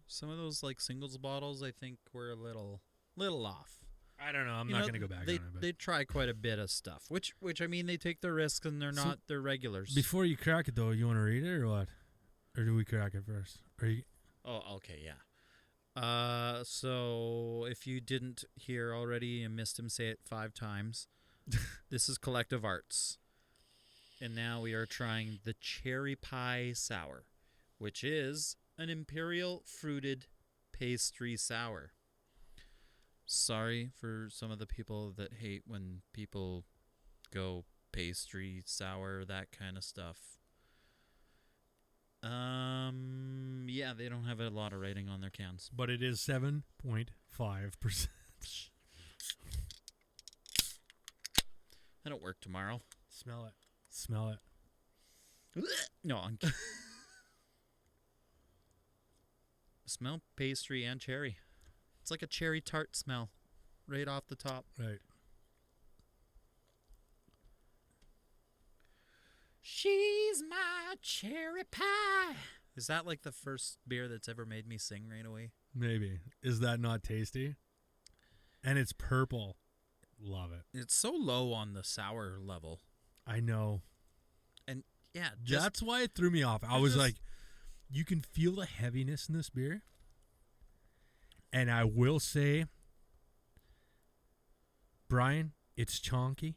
Some of those like singles bottles, I think, were a little off. I don't know. I'm not going to go back on it. But They try quite a bit of stuff, which I mean, they take their risks, and they're regulars. Before you crack it, though, you want to read it or what? Or do we crack it first? Oh, okay, yeah. So if you didn't hear already and missed him say it 5 times, this is Collective Arts. And now we are trying the Cherry Pie Sour, which is an imperial fruited pastry sour. Sorry for some of the people that hate when people go pastry, sour, that kind of stuff. Yeah, they don't have a lot of rating on their cans. But it is 7.5%. I don't work tomorrow. Smell it. Smell it. No, I'm kidding. Smell pastry and cherry. It's like a cherry tart smell right off the top. Right. She's my cherry pie. Is that like the first beer that's ever made me sing right away? Maybe. Is that not tasty? And it's purple. Love it. It's so low on the sour level. I know. And yeah, That's why it threw me off. I was like, you can feel the heaviness in this beer. And I will say, Brian, it's chonky.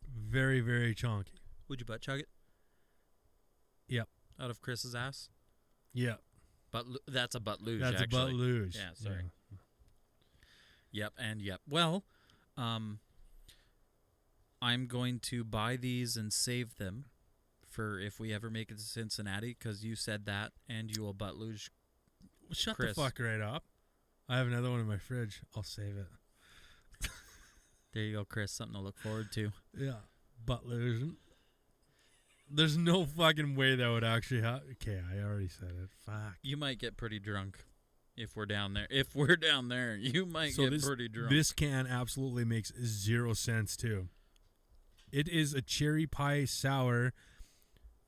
Very, very chonky. Would you butt chug it? Yep. Out of Chris's ass? Yep. But that's a butt luge, That's actually. a butt luge. Yeah, sorry. Yep, and yep. Well, I'm going to buy these and save them for if we ever make it to Cincinnati, because you said that, and you will butt luge. Shut Chris. the fuck right up. I have another one in my fridge. I'll save it. There you go, Chris. Something to look forward to. Yeah. Butt luge. There's no fucking way that would actually happen. Okay, I already said it. Fuck. You might get pretty drunk if we're down there. If we're down there, you might get pretty drunk. This can absolutely makes 0 sense, too. It is a cherry pie sour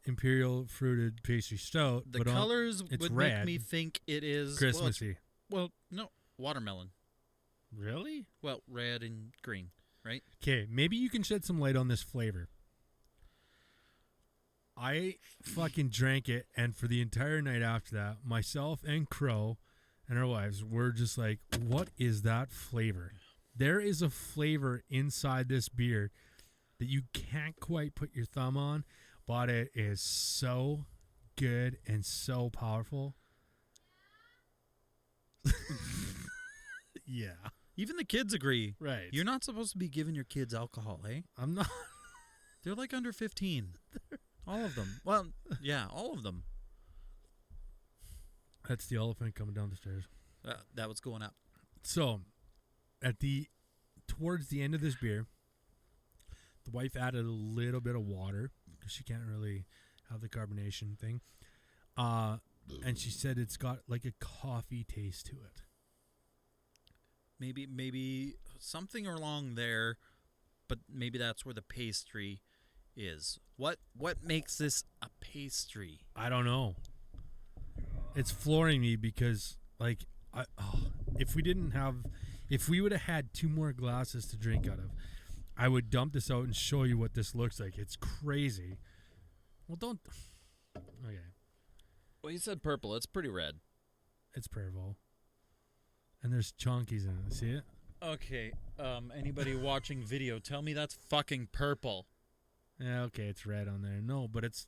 imperial fruited pastry stout. The colors would red. make me think it is Christmassy. Well, no, watermelon. Really? Well, red and green, right? Okay, maybe you can shed some light on this flavor. I fucking drank it, and for the entire night after that, myself and Crow and our wives were just like, what is that flavor? There is a flavor inside this beer that you can't quite put your thumb on, but it is so good and so powerful. Yeah. Even the kids agree. Right. You're not supposed to be giving your kids alcohol, eh? I'm not. They're like under 15. All of them. Well, yeah, all of them. That's the elephant coming down the stairs. That was going up. So, towards the end of this beer, the wife added a little bit of water because she can't really have the carbonation thing. And she said it's got like a coffee taste to it. Maybe something along there, but maybe that's where the pastry is. What makes this a pastry? I don't know. It's flooring me because like if we would have had 2 more glasses to drink out of, I would dump this out and show you what this looks like. It's crazy. Well, don't. Okay. Well, you said purple. It's pretty red. It's purple. And there's chonkies in it. See it? Okay. Anybody watching video, tell me that's fucking purple. Yeah, okay, it's red on there. No, but it's...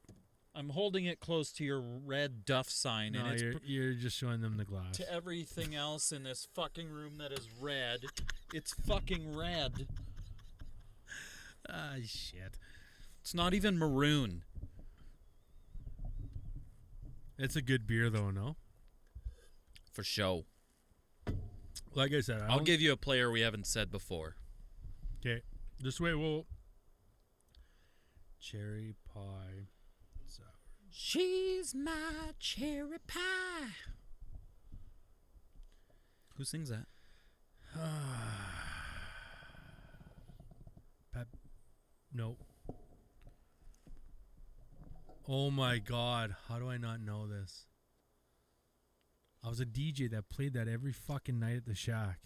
I'm holding it close to your red Duff sign. No, and it's you're just showing them the glass. to everything else in this fucking room that is red. It's fucking red. Ah, shit. It's not even maroon. It's a good beer, though, no? For show. Like I said, I'll give you a player we haven't said before. Okay, this way we'll... Cherry pie sour. She's my cherry pie. Who sings that? Nope. Oh my God, how do I not know this? I was a DJ that played that every fucking night at the Shack.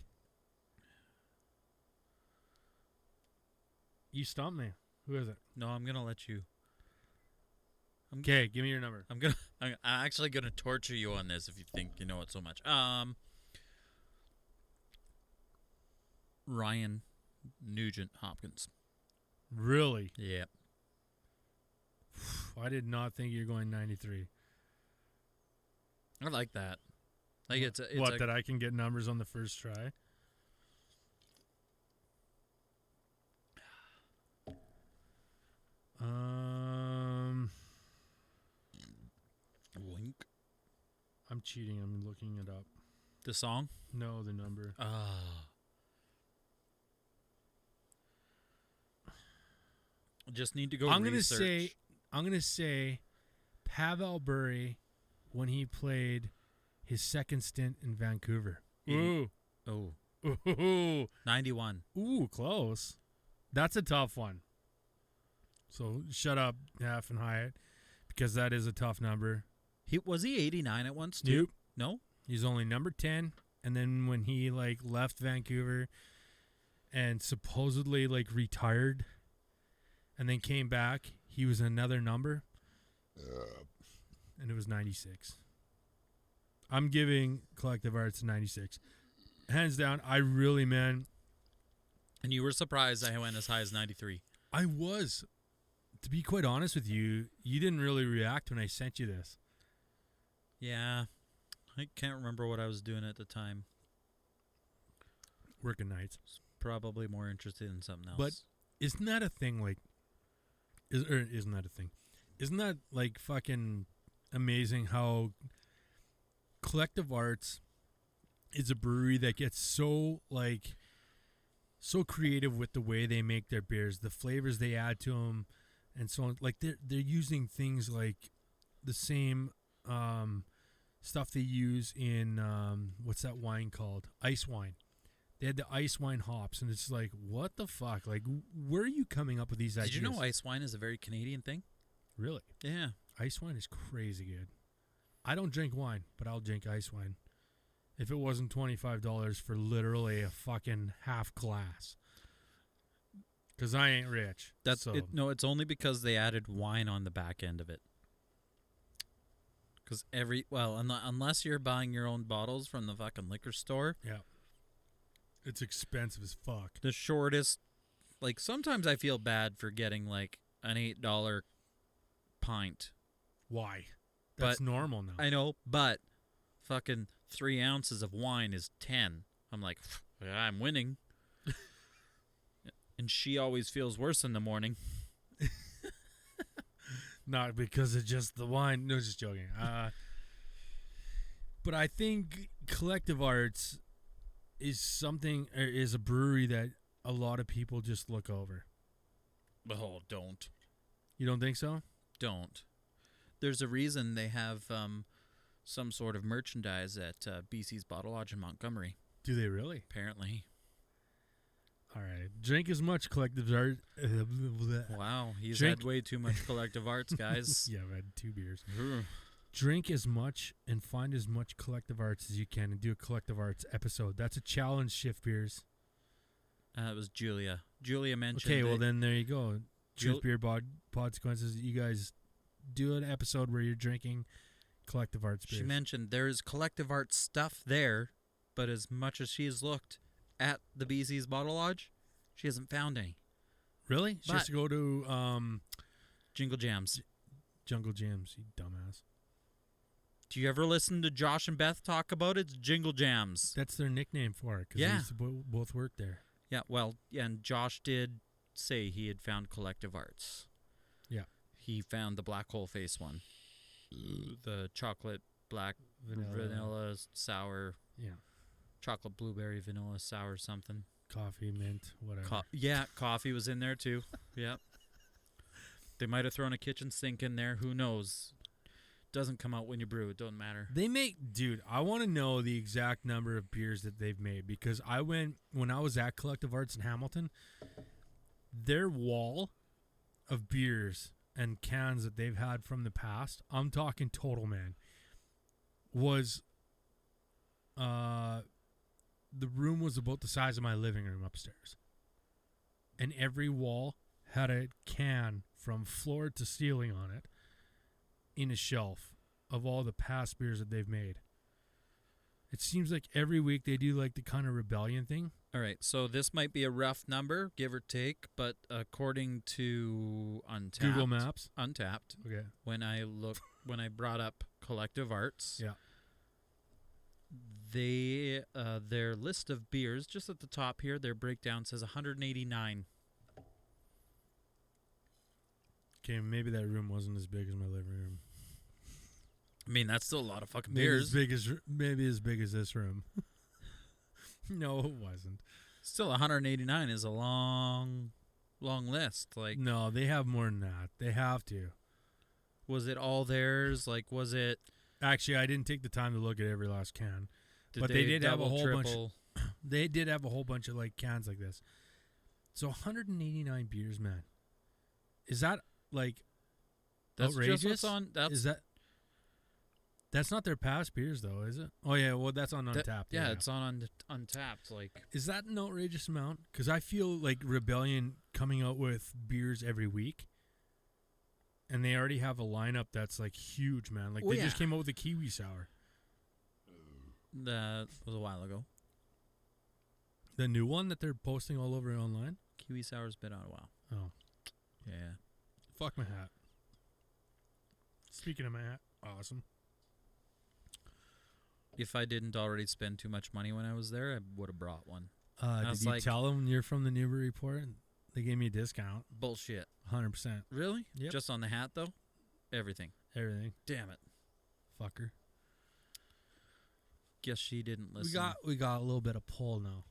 You stumped me. Who is it? No, I'm gonna let you. Okay, give me your number. I'm actually gonna torture you on this if you think you know it so much. Ryan Nugent Hopkins. Really? Yeah. I did not think you were going 93. I like that. Like it's that I can get numbers on the first try? Wink. I'm cheating. I'm looking it up. The song? No, the number. Just need to go I'm research. gonna say I'm going to say Pavel Bure when he played his second stint in Vancouver. Ooh. Oh, Ooh. 91. Ooh, close. That's a tough one. So shut up, Half and Hyatt, because that is a tough number. Was he 89 at once too? Nope. No? He's only number 10. And then when he left Vancouver and supposedly retired and then came back, he was another number. And it was 96. I'm giving Collective Arts 96. Hands down, I really, man. And you were surprised I went as high as 93. I was. To be quite honest with you, you didn't really react when I sent you this. Yeah. I can't remember what I was doing at the time. Working nights. Probably more interested in something else. But isn't that a thing? Isn't that a thing? Isn't that fucking amazing how Collective Arts is a brewery that gets so creative with the way they make their beers, the flavors they add to them, and so on. They're using things like the same stuff they use in what's that wine called? Ice wine. They had the ice wine hops, and it's what the fuck? Where are you coming up with these ideas? Did you know ice wine is a very Canadian thing? Really? Yeah. Ice wine is crazy good. I don't drink wine, but I'll drink ice wine. If it wasn't $25 for literally a fucking half glass. Because I ain't rich. No, it's only because they added wine on the back end of it. Because unless you're buying your own bottles from the fucking liquor store. Yeah. It's expensive as fuck. The shortest, sometimes I feel bad for getting an $8 pint. Why? That's normal now. I know, but fucking 3 ounces of wine is 10. I'm like, yeah, I'm winning. And she always feels worse in the morning. Not because of just the wine. No, just joking. But I think Collective Arts is a brewery that a lot of people just look over. Oh, don't. You don't think so? Don't. There's a reason they have some sort of merchandise at BC's Bottle Lodge in Montgomery. Do they really? Apparently. All right. Drink as much Collective Arts. Wow. He's had way too much Collective Arts, guys. Yeah, I've had 2 beers. Drink as much and find as much Collective Arts as you can and do a Collective Arts episode. That's a challenge, Shift Beers. It was Julia. Julia mentioned. Okay, well then there you go. Truth Beer Consequences. You guys do an episode where you're drinking Collective Arts beers. She mentioned there's Collective Arts stuff there, but as much as she has looked at the BC's Bottle Lodge, she hasn't found any. Really? She has to go to Jingle Jams. Jungle Jams, you dumbass. Do you ever listen to Josh and Beth talk about it? It's Jingle Jams. That's their nickname for it because they used to both work there. Yeah, and Josh did say he had found Collective Arts. Yeah. He found the black hole face one. The chocolate black vanilla sour. Yeah. Chocolate blueberry vanilla sour something. Coffee, mint, whatever. Coffee was in there too. Yep. They might have thrown a kitchen sink in there. Who knows? Doesn't come out when you brew. It doesn't matter. Dude, I want to know the exact number of beers that they've made because when I was at Collective Arts in Hamilton, their wall of beers and cans that they've had from the past, I'm talking total, man, was the room was about the size of my living room upstairs. And every wall had a can from floor to ceiling on it in a shelf of all the past beers that they've made. It seems like every week they do the kind of rebellion thing. All right, so this might be a rough number, give or take, but according to Google Maps, Untapped. Okay. When I brought up Collective Arts, yeah, they their list of beers just at the top here, their breakdown says 189. Okay, maybe that room wasn't as big as my living room. I mean, that's still a lot of fucking beers. Maybe as big as this room. No, it wasn't. Still, 189 is a long list. No, they have more than that. They have to. Was it all theirs? Like, was it? Actually, I didn't take the time to look at every last can. Did But they did have a double, whole bunch- triple? They did have a whole bunch of like cans like this. So 189 beers, man. Is that like That's outrageous? just what's on. That's not their past beers though, is it? Oh yeah, well that's on Untapped. Yeah, it's on Untapped. Like, Is that an outrageous amount? Because I feel like Rebellion coming out with beers every week, and they already have a lineup that's like huge, man. Like Oh, they just yeah. came out with a kiwi sour, that was a while ago. the new one that they're posting all over online. Kiwi Sour's been out a while. Oh, Yeah. fuck my hat. Speaking of my hat, awesome. If I didn't already spend too much money when I was there, I would have brought one. Did was you like- tell them you're from the Newbury Report? They gave me a discount, Bullshit. 100%. Really? Yep. Just on the hat though? Everything. Everything, Damn it. fucker. Guess she didn't listen. We got a little bit of pull now,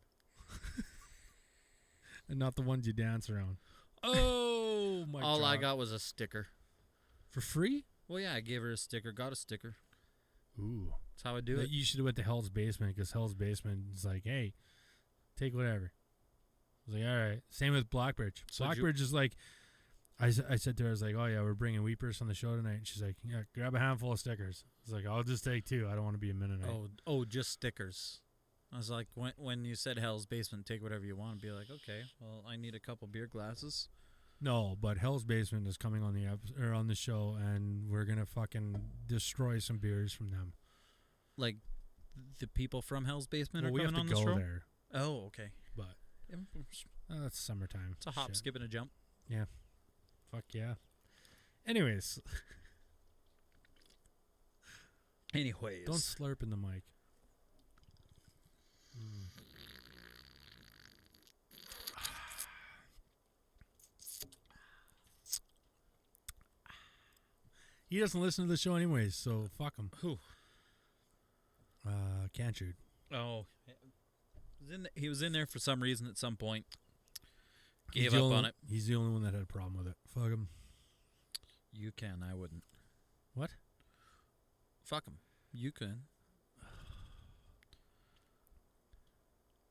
and not the ones you dance around. Oh my! All I got was a sticker. for free. Well, yeah, I gave her a sticker. Got a sticker. Ooh, That's how I do it. You should have went to Hell's Basement because Hell's Basement is like, hey, take whatever. I was like, all right. Same with Blackbridge. So did you- Blackbridge is like, I said to her, I was like, oh yeah, we're bringing Weepers on the show tonight. And she's like, yeah, grab a handful of stickers. I was like, I'll just take 2. I don't want to be a Mennonite. Oh, just stickers. I was like, when you said Hell's Basement, take whatever you want. Be like, okay, well, I need a couple beer glasses. No, but Hell's Basement is coming on on the show, and we're gonna fucking destroy some beers from them. Like, the people from Hell's Basement Well, are we have coming to on the go show. there, Oh, okay. but It's that's summertime. a hop, Shit. skip, and a jump. Fuck yeah. Anyways, Anyways, don't slurp in the mic. He doesn't listen to the show anyways, so fuck him. Who? Cantude. Oh, he was in there for some reason at some point. He's Gave the up only- on it. He's the only one that had a problem with it. Fuck him. You can, I wouldn't. What? Fuck him. You can.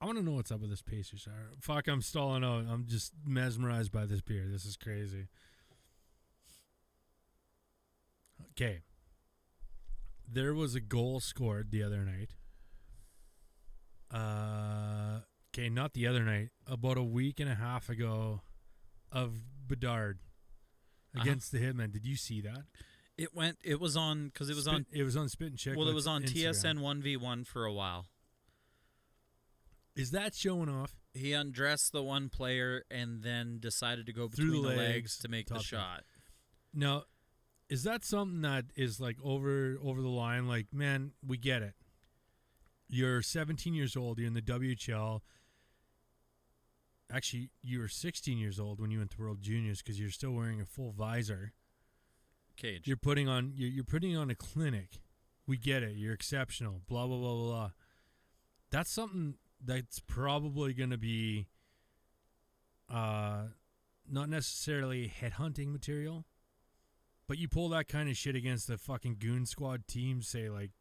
I want to know what's up with this pastry sour. Fuck, I'm stalling out. I'm just mesmerized by this beer. This is crazy. Okay. There was a goal scored the other night. Okay, not the other night. About a week and a half ago of Bedard against the Hitmen. Did you see that? It was on, because it was on, It was on Spit and Chick. well, it was on Instagram. TSN 1v1 for a while. Is that showing off? He undressed the one player and then decided to go Through between the the legs legs, to make the top shot. Now, is that something that is like over the line? Like, man, we get it. You're 17 years old. You're in the WHL. Actually, you were 16 years old when you went to World Juniors because you're still wearing a full visor. Cage. You're putting on a clinic. We get it. You're exceptional. Blah blah blah blah. Blah. That's something that's probably going to be not necessarily headhunting material, but you pull that kind of shit against the fucking goon squad teams, say like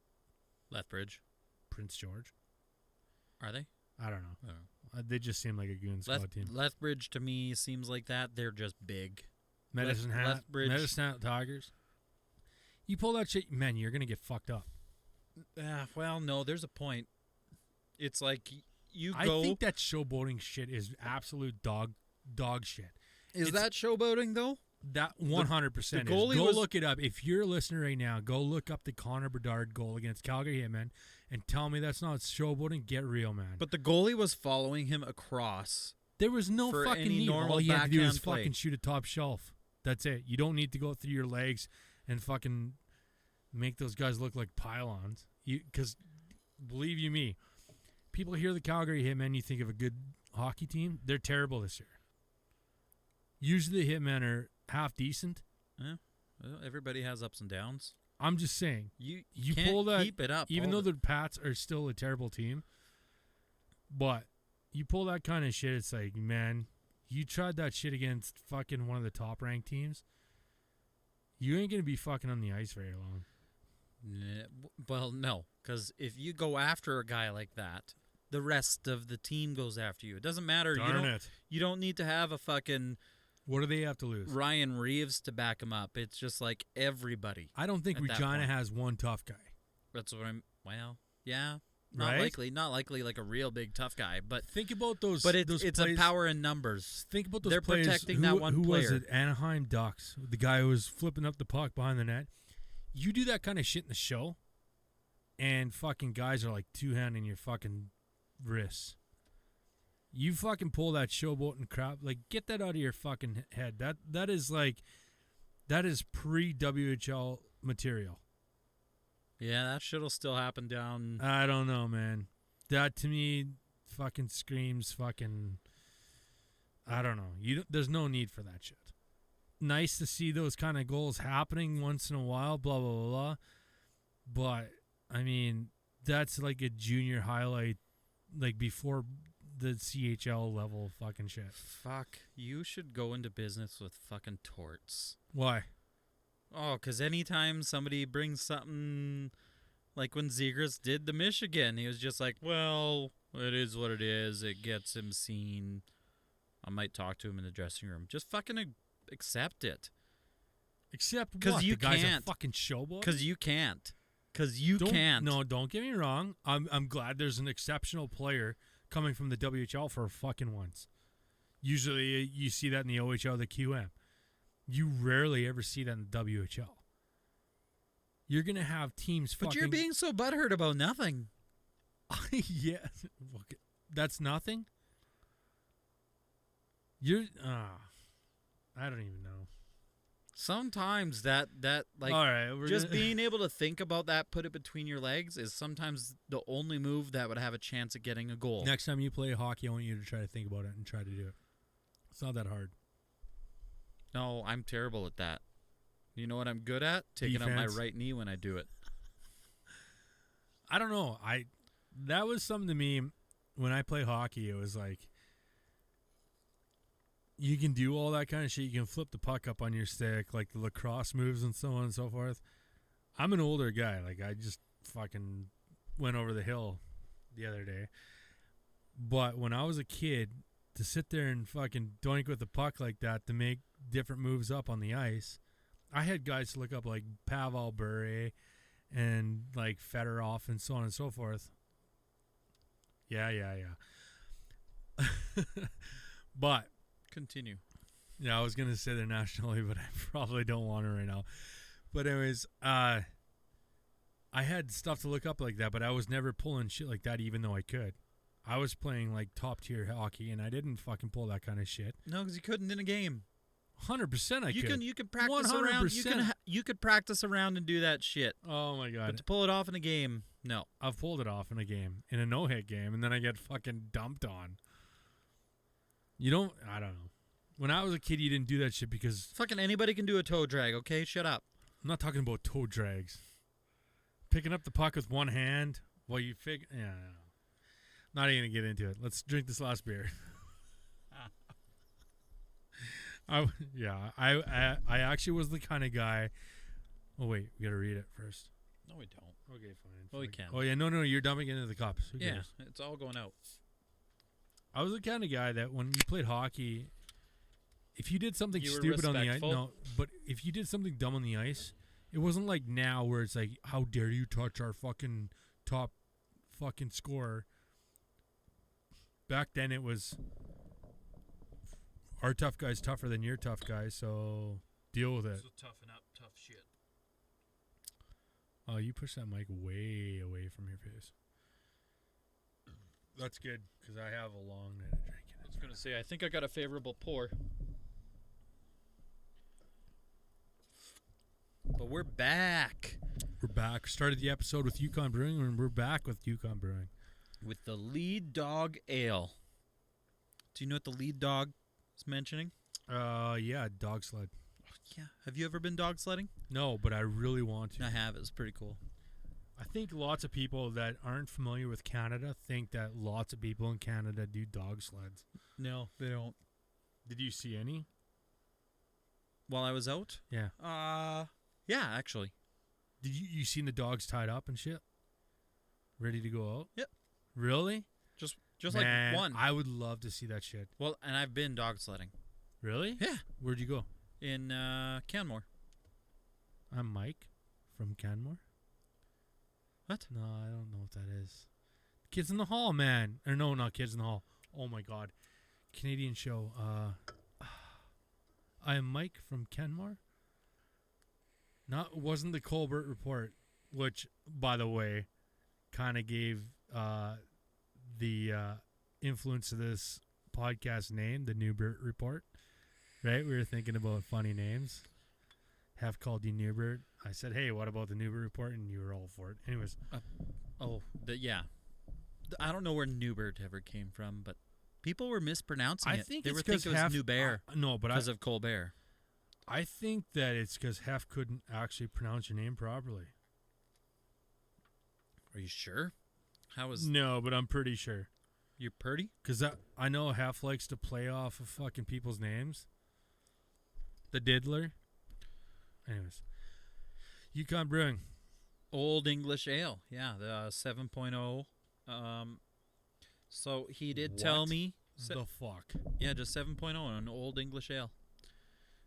Lethbridge. Prince George. Are they? I don't know. Oh. They just seem like a goon squad team. Lethbridge to me seems like that. They're just big. Medicine Hat, Lethbridge. Medicine Hat Tigers. You pull that shit, man, you're gonna get fucked up. Well, no, there's a point. It's like you I go. think that showboating shit is absolute dog shit. Is it's- that showboating though? That 100% the is. goalie Go was- look it up. If you're a listener right now, go look up the Connor Bedard goal against Calgary Hitmen and tell me that's not showboating. Get real, man. But the goalie was following him across. there was no for fucking any need. normal All you had to do was backhand play. fucking shoot a top shelf. That's it. You don't need to go through your legs and fucking make those guys look like pylons. Because believe you me, people hear the Calgary Hitmen, you think of a good hockey team. They're terrible this year. Usually the Hitmen are half decent. Yeah. Well, everybody has ups and downs. I'm just saying. You pull can't that, keep it up. even all though the Pats are still a terrible team. But you pull that kind of shit, it's like, man, you tried that shit against fucking one of the top ranked teams. You ain't gonna be fucking on the ice very long. Well, no, because if you go after a guy like that, the rest of the team goes after you. It doesn't matter. You don't need to have a fucking What do they have to lose? Ryan Reeves to back him up. It's just like everybody. I don't think at that Regina point. has one tough guy. That's what I'm. Well, yeah, not Right? likely. Not likely like a real big tough guy, but Think about those. but those it's plays, a power in numbers. Think about those They're players. protecting who, that one who was player. it? Anaheim Ducks. The guy who was flipping up the puck behind the net. You do that kind of shit in the show, and fucking guys are like two-handing your fucking wrists. You fucking pull that showboating crap. Like, get that out of your fucking head. That is pre-WHL material. Yeah, that shit'll still happen down. I don't know, man. That to me fucking screams fucking. I don't know. There's no need for that shit. Nice to see those kind of goals happening once in a while, blah, blah, blah, blah. But, I mean, that's like a junior highlight, like before the CHL level fucking shit. Fuck, you should go into business with fucking torts. Why? Oh, because anytime somebody brings something, like when Zegras did the Michigan, he was just like, well, it is what it is. It gets him seen. I might talk to him in the dressing room. Just fucking accept it. Except what? Because you the guy's can't. a fucking showboat? Because you can't. Because you can't. No, don't get me wrong. I'm glad there's an exceptional player coming from the WHL for fucking once. Usually you see that in the OHL, the QM. You rarely ever see that in the WHL. You're going to have teams But fucking... you're being so butthurt about nothing. Yeah. That's nothing? I don't even know. Sometimes that like all right, just being able to think about that, put it between your legs, is sometimes the only move that would have a chance at getting a goal. Next time you play hockey, I want you to try to think about it and try to do it. It's not that hard. No, I'm terrible at that. You know what I'm good at? Taking up my Defense. right knee when I do it. I don't know. That was something to me when I play hockey. It was like you can do all that kind of shit. You can flip the puck up on your stick, like the lacrosse moves and so on and so forth. I'm an older guy. Like, I just fucking went over the hill the other day. But when I was a kid, to sit there and fucking doink with the puck like that to make different moves up on the ice, I had guys look up like Pavel Bure and like Fedorov and so on and so forth. Yeah. But Continue. yeah, I was gonna say they're nationally, but I probably don't want to right now. But anyways, I had stuff to look up like that, but I was never pulling shit like that, even though I could. I was playing like top tier hockey, and I didn't fucking pull that kind of shit. No, because you couldn't in a game. 100%, I could. You could practice around. 100%. You could practice around and do that shit. Oh my god! But to pull it off in a game, no. I've pulled it off in a game, in a no-hit game, and then I get fucking dumped on. I don't know. When I was a kid, you didn't do that shit because... Fucking anybody can do a toe drag, okay? Shut up. I'm not talking about toe drags. Picking up the puck with one hand while you figure... Yeah, no. Not even going to get into it. Let's drink this last beer. I actually was the kind of guy... Oh, wait. We got to read it first. No, we don't. Okay, fine. Well, we can. Oh, yeah. No. You're dumping it into the cups. Who Yeah, cares? it's all going out. I was the kind of guy that when you played hockey, if you did something You were stupid on the ice, respectful? no, but if you did something dumb on the ice, it wasn't like now where it's like, how dare you touch our fucking top fucking scorer. Back then it was, our tough guy's tougher than your tough guy, so deal with it. So toughen up, tough shit. Oh, you push that mic way away from your face. That's good, because I have a long night of drinking. I was going to say, I think I got a favorable pour. But we're back. We're back. Started the episode with Yukon Brewing, and we're back with Yukon Brewing. With the Lead Dog Ale. Do you know what the Lead Dog is mentioning? Yeah, dog sled. Yeah. Have you ever been dog sledding? No, but I really want to. I have. It's pretty cool. I think lots of people that aren't familiar with Canada think that lots of people in Canada do dog sleds. No, they don't. Did you see any? while I was out? Yeah. Yeah, actually. Did you seen the dogs tied up and shit? Ready to go out? Yep. Really? Just Man, like one. I would love to see that shit. Well, and I've been dog sledding. Really? Yeah. Where'd you go? In Canmore. I'm Mike from Canmore. What? No, I don't know what that is. Kids in the Hall, man. Or no, not Kids in the Hall. Oh my God. Canadian show. I am Mike from Canmore. Wasn't the Colbert Report, which, by the way, kind of gave the influence of this podcast name, the Newbert Report. Right? We were thinking about funny names. Have called you Newbert. I said, hey, what about the Newbert Report? And you were all for it. Anyways. Yeah. I don't know where Newbert ever came from, but people were mispronouncing it. They were thinking it was Newbear. No, but because of Colbert. I think that it's because Hef couldn't actually pronounce your name properly. Are you sure? No, but I'm pretty sure. You're pretty? Because I know Hef likes to play off of fucking people's names. The Diddler. Anyways. Yukon Brewing. Old English Ale. Yeah, the 7.0. So he did tell me. The fuck? Yeah, just 7.0 an Old English Ale.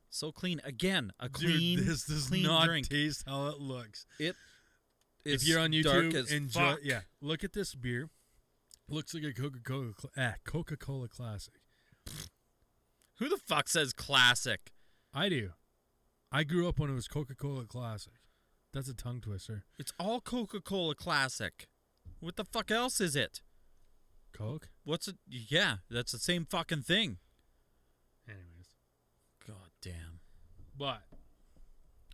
So clean. Again, a clean, Dude, this does clean not drink. taste how it looks. It If is you're on dark YouTube, as enjoy. fuck. Yeah, look at this beer. Looks like a Coca-Cola Classic. Who the fuck says classic? I do. I grew up when it was Coca-Cola Classic. That's a tongue twister. It's all Coca-Cola Classic. What the fuck else is it? Coke? What's it? Yeah, that's the same fucking thing. Anyways. God damn. But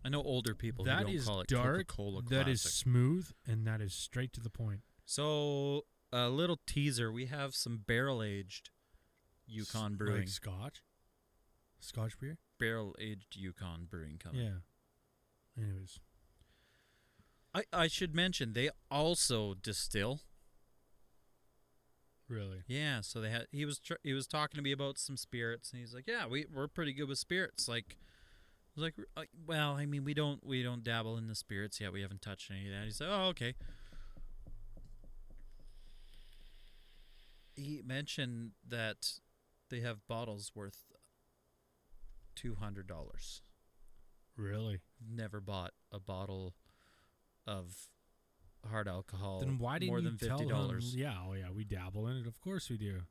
I know older people who that don't is call it dark, Coca-Cola Classic. that is smooth, and that is straight to the point. So, a little teaser. We have some barrel-aged Yukon Brewing. Like Scotch? Scotch beer? Barrel-aged Yukon Brewing coming. Yeah. Anyways. I should mention, they also distill. Really? Yeah, so they had. He was talking to me about some spirits, and he's like, "Yeah, we're pretty good with spirits." Like, I was like, "Well, I mean, we don't dabble in the spirits yet. We haven't touched any of that." He said, "Oh, okay." He mentioned that they have bottles worth $200. Really? Never bought a bottle of hard alcohol. Then why didn't more you than tell $50? him? Yeah, we dabble in it. Of course we do.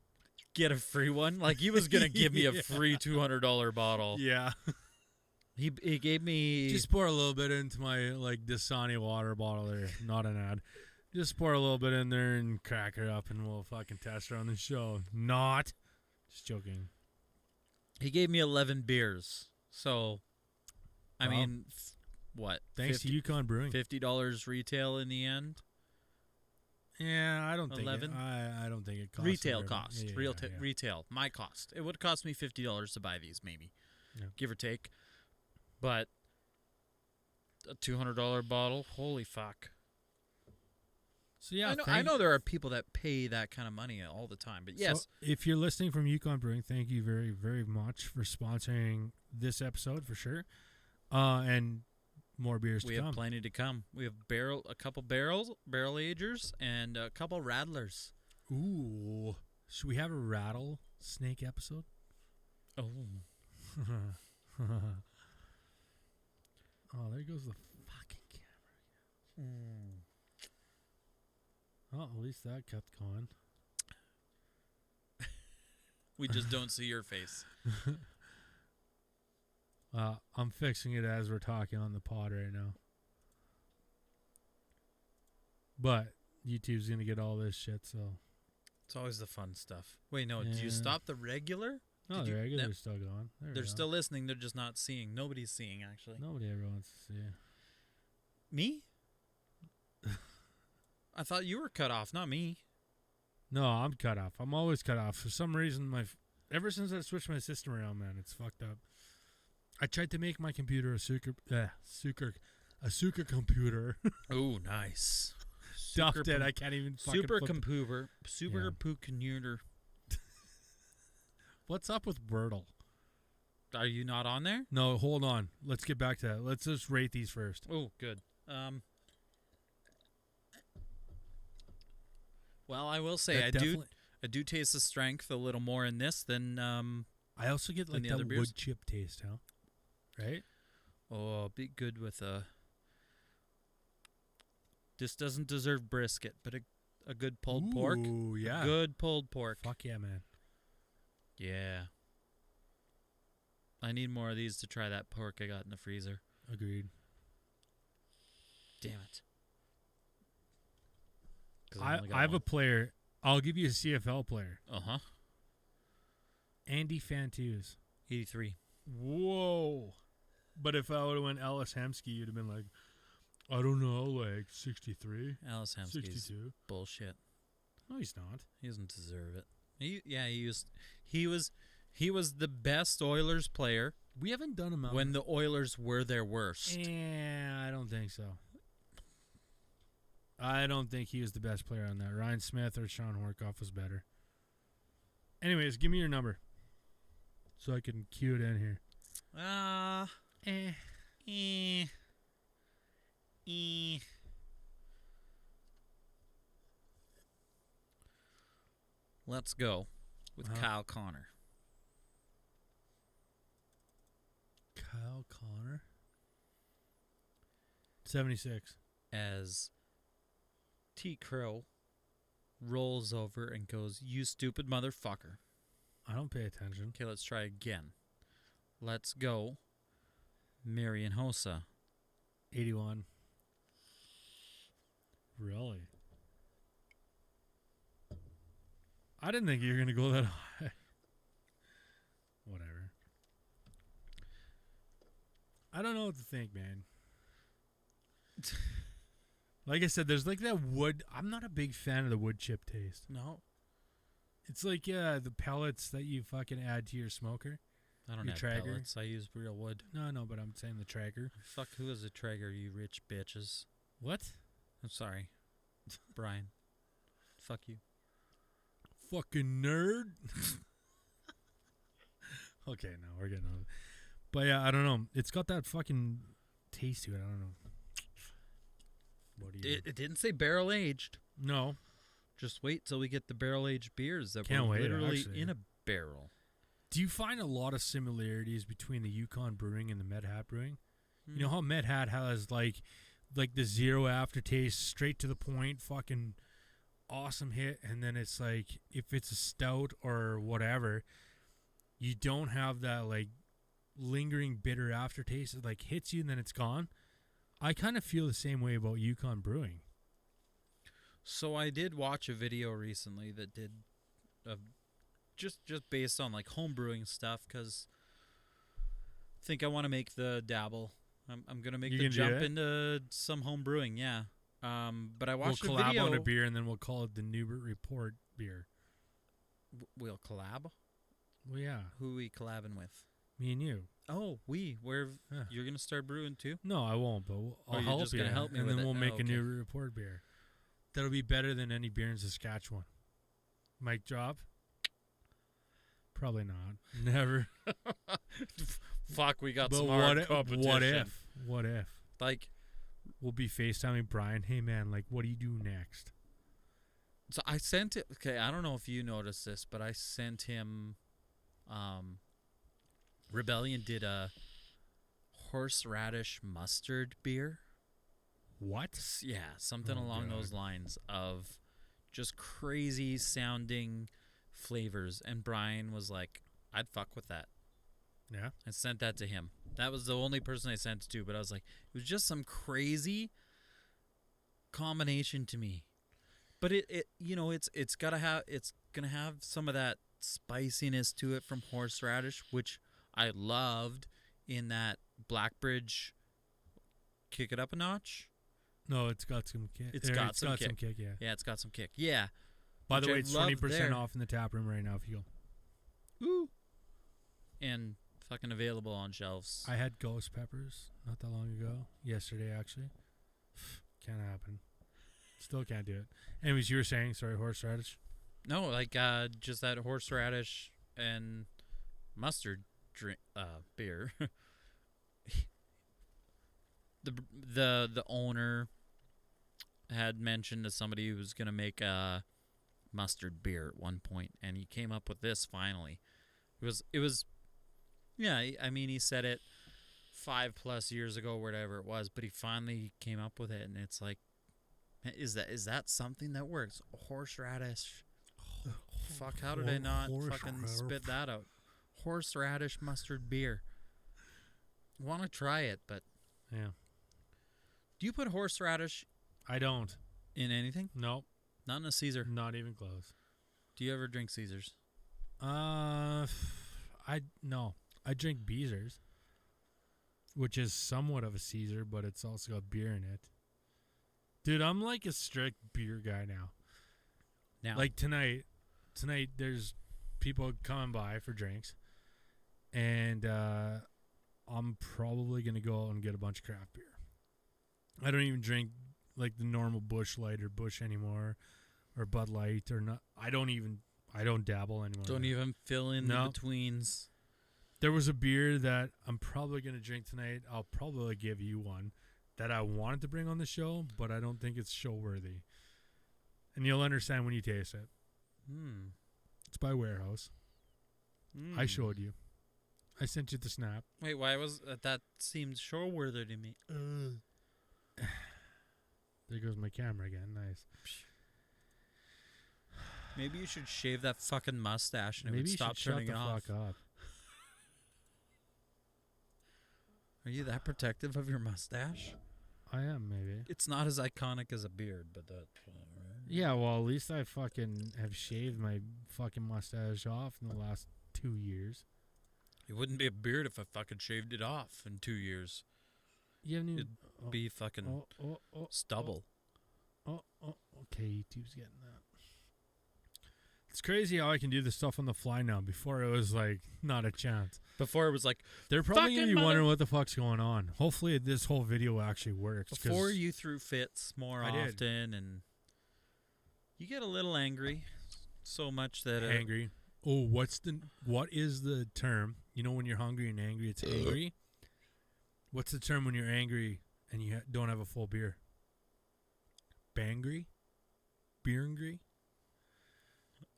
Get a free one? Like he was gonna give me a free $200 bottle. Yeah. He gave me Just pour a little bit into my Dasani water bottle there. Not an ad. Just pour a little bit in there and crack her up, and we'll fucking test her on the show. Not. Just joking. He gave me 11 beers. So, I Wow. mean, what? Thanks to Yukon Brewing. $50 retail in the end. Yeah, I don't think 11? I don't think it costs Retail very much. cost. Yeah, yeah. Retail. My cost. It would cost me $50 to buy these, maybe, Yeah. give or take. But a $200 bottle. Holy fuck. So yeah, I know there are people that pay that kind of money all the time, but yes. So if you're listening from Yukon Brewing, thank you very, very much for sponsoring this episode for sure. And more beers to We come. have plenty to come. We have a couple barrel agers, and a couple rattlers. Ooh, should we have a rattlesnake episode? Oh, Oh, there goes the fucking camera. Oh, at least that kept going. we just don't see your face. I'm fixing it as we're talking on the pod right now. But YouTube's gonna get all this shit, so. It's always the fun stuff. Wait, no, did you Yeah. stop the regular? No, Did the you- regular's no, still going. There we They're go. still listening. They're just not seeing. Nobody's seeing, actually. Nobody ever wants to see it. Me? I thought you were cut off, not me. No, I'm cut off. I'm always cut off. For some reason, ever since I switched my system around, man, it's fucked up. I tried to make my computer a super computer. Oh, nice. Stuffed it. I can't even fucking Super flip it. computer. Super Yeah. computer. What's up with Wordle? Are you not on there? No, hold on. Let's get back to that. Let's just rate these first. Oh, good. Well, I will say That I do taste the strength a little more in this than I also get like the that other beers? wood chip taste, huh? Right? Oh, be good with a. This doesn't deserve brisket, but a good pulled pork. Ooh, yeah. Good pulled pork. Fuck yeah, man. Yeah. I need more of these to try that pork I got in the freezer. Agreed. Damn it. I have a player. I'll give you a CFL player. Uh-huh. Andy Fantus. 83. Whoa. But if I would have went Ellis Hemsky, you'd have been like, I don't know, like 63, Alice Hemsky's 62. bullshit. No, he's not. He doesn't deserve it. He was the best Oilers player We haven't done him out. when the Oilers were their worst. Yeah, I don't think so. I don't think he was the best player on that. Ryan Smith or Sean Horkoff was better. Anyways, give me your number so I can cue it in here. Let's go with Kyle Connor. Kyle Connor. 76. As T. Crow rolls over and goes, "You stupid motherfucker." I don't pay attention. Okay, let's try again. Let's go. Marian Hossa. 81. Really? I didn't think you were going to go that high. Whatever. I don't know what to think, man. Like I said, there's like that wood. I'm not a big fan of the wood chip taste. No. It's like, the pellets that you fucking add to your smoker. I don't Your have Traeger? pellets. I use real wood. No, but I'm saying the Traeger. Fuck, who is a Traeger, you rich bitches? What? I'm sorry. Brian. Fuck you. Fucking nerd. Okay, no, we're getting on. But yeah, I don't know. It's got that fucking taste to it. I don't know. What do you? It didn't say barrel aged. No. Just wait till we get the barrel aged beers that Can't were wait, literally actually. in a barrel. Do you find a lot of similarities between the Yukon Brewing and the Med Hat Brewing? You know how Med Hat has like the zero aftertaste, straight to the point, fucking awesome hit, and then it's like if it's a stout or whatever, you don't have that like lingering bitter aftertaste. It like hits you and then it's gone. I kind of feel the same way about Yukon Brewing. So I did watch a video recently that did just based on like home brewing stuff, because I think I want to make the dabble. I'm gonna make the jump into some home brewing. Yeah. But I watched we'll a collab video. on a beer and then we'll call it the Newbert Report beer. We'll collab. Well, yeah, Who we collabing with? me and you. Oh, where Yeah. you're gonna start brewing too? No, I won't, but I'll you're help just you. gonna help me and with then it? we'll Oh, make a okay. Newbert Report beer. That'll be better than any beer in Saskatchewan. Mic drop? Probably not. Never. Fuck, we got But some what hard if? competition. What if? Like, We'll be FaceTiming Brian. Hey, man, like, what do you do next? so I sent it. Okay, I don't know if you noticed this, but I sent him. Rebellion did a horseradish mustard beer. What? Yeah, something Oh, along God. those lines of just crazy sounding flavors. And Brian was like, I'd fuck with that. Yeah. I sent that to him. That was the only person I sent it to, but I was like, it was just some crazy combination to me. But it's gonna have some of that spiciness to it from horseradish, which I loved in that Blackbridge Kick It Up a Notch. No, it's got some kick. It's got some kick. Yeah. Yeah, it's got some kick. Yeah. By the Which way, I it's love 20% there. off in the tap room right now if you go. Ooh. And fucking available on shelves. I had ghost peppers not that long ago. Yesterday, actually. Can't happen. Still can't do it. Anyways, you were saying, sorry, horseradish? No, like just that horseradish and mustard. beer. the owner had mentioned to somebody who was gonna make a mustard beer at one point, and he came up with this finally. It was yeah. I mean, he said it 5+ years ago, whatever it was, but he finally came up with it, and it's like, is that something that works? Horseradish. Fuck, how did I not fucking spit that out? Horseradish mustard beer. Want to try it, but Yeah. do you put horseradish I don't. in anything? Nope. Not in a Caesar. Not even close. Do you ever drink Caesars? I drink Beezers, which is somewhat of a Caesar, but it's also got beer in it. Dude, I'm like a strict beer guy now. Now, Like tonight there's people coming by for drinks, and I'm probably gonna go out and get a bunch of craft beer. I don't even drink like the normal Busch Light or Busch anymore, or Bud Light or not. I don't dabble anymore. don't even fill in No. the betweens. There was a beer that I'm probably gonna drink tonight. I'll probably give you one that I wanted to bring on the show, but I don't think it's show worthy. And you'll understand when you taste it. It's by Warehouse. I showed you. I sent you the snap. Wait, why was that? Seemed show worthy to me. There goes my camera again. Nice. Maybe you should shave that fucking mustache and it Maybe would you stop should turning shut it the off. fuck up. Are you that protective of your mustache? I am, maybe. It's not as iconic as a beard, but that's whatever. Yeah, well, at least I fucking have shaved my fucking mustache off in the last 2 years. It wouldn't be a beard if I fucking shaved it off in 2 years. You haven't even... It'd be fucking stubble. Okay, YouTube's getting that. It's crazy how I can do this stuff on the fly now. Before it was like, not a chance. Before it was like, They're probably fucking going to be mother- wondering what the fuck's going on. Hopefully this whole video actually works. 'cause before you threw fits more I did. often, and you get a little angry, so much that angry. Oh, what is the term? You know when you're hungry and angry, it's angry? What's the term when you're angry and you don't have a full beer? Bangry? Beer-angry?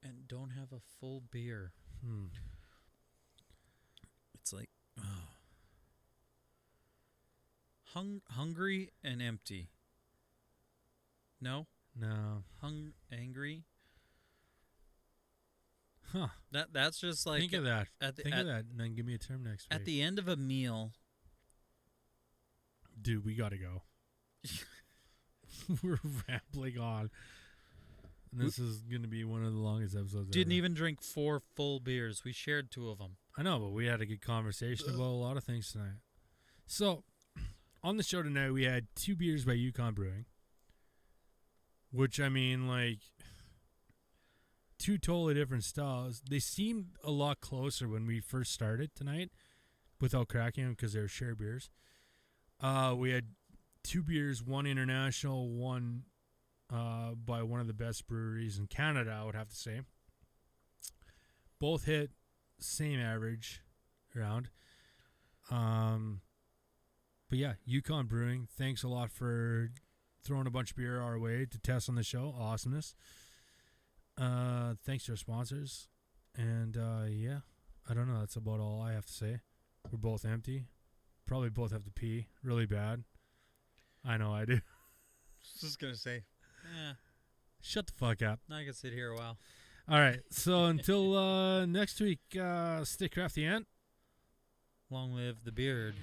and don't have a full beer. It's like, hungry and empty. No, No. angry. Huh. That's just like Think of that. at the, Think at, of that and then give me a term next week. at the end of a meal. Dude, we got to go. We're rambling on. And this is going to be one of the longest episodes Didn't ever. even drink 4 full beers. We shared 2 of them. I know, but we had a good conversation about a lot of things tonight. So, on the show tonight, we had 2 beers by Yukon Brewing. Which, I mean, like, 2 totally different styles. They seemed a lot closer when we first started tonight without cracking them because they were share beers. We had 2 beers, one international, one by one of the best breweries in Canada, I would have to say. Both hit same average around. But yeah, Yukon Brewing, thanks a lot for throwing a bunch of beer our way to test on the show. Awesomeness. Thanks to our sponsors. And yeah, I don't know. That's about all I have to say. We're both empty. Probably both have to pee really bad. I know I do. Just gonna say, Shut the fuck up. I can sit here a while. All right. So until next week, stay crafty, Ant. Long live the beard.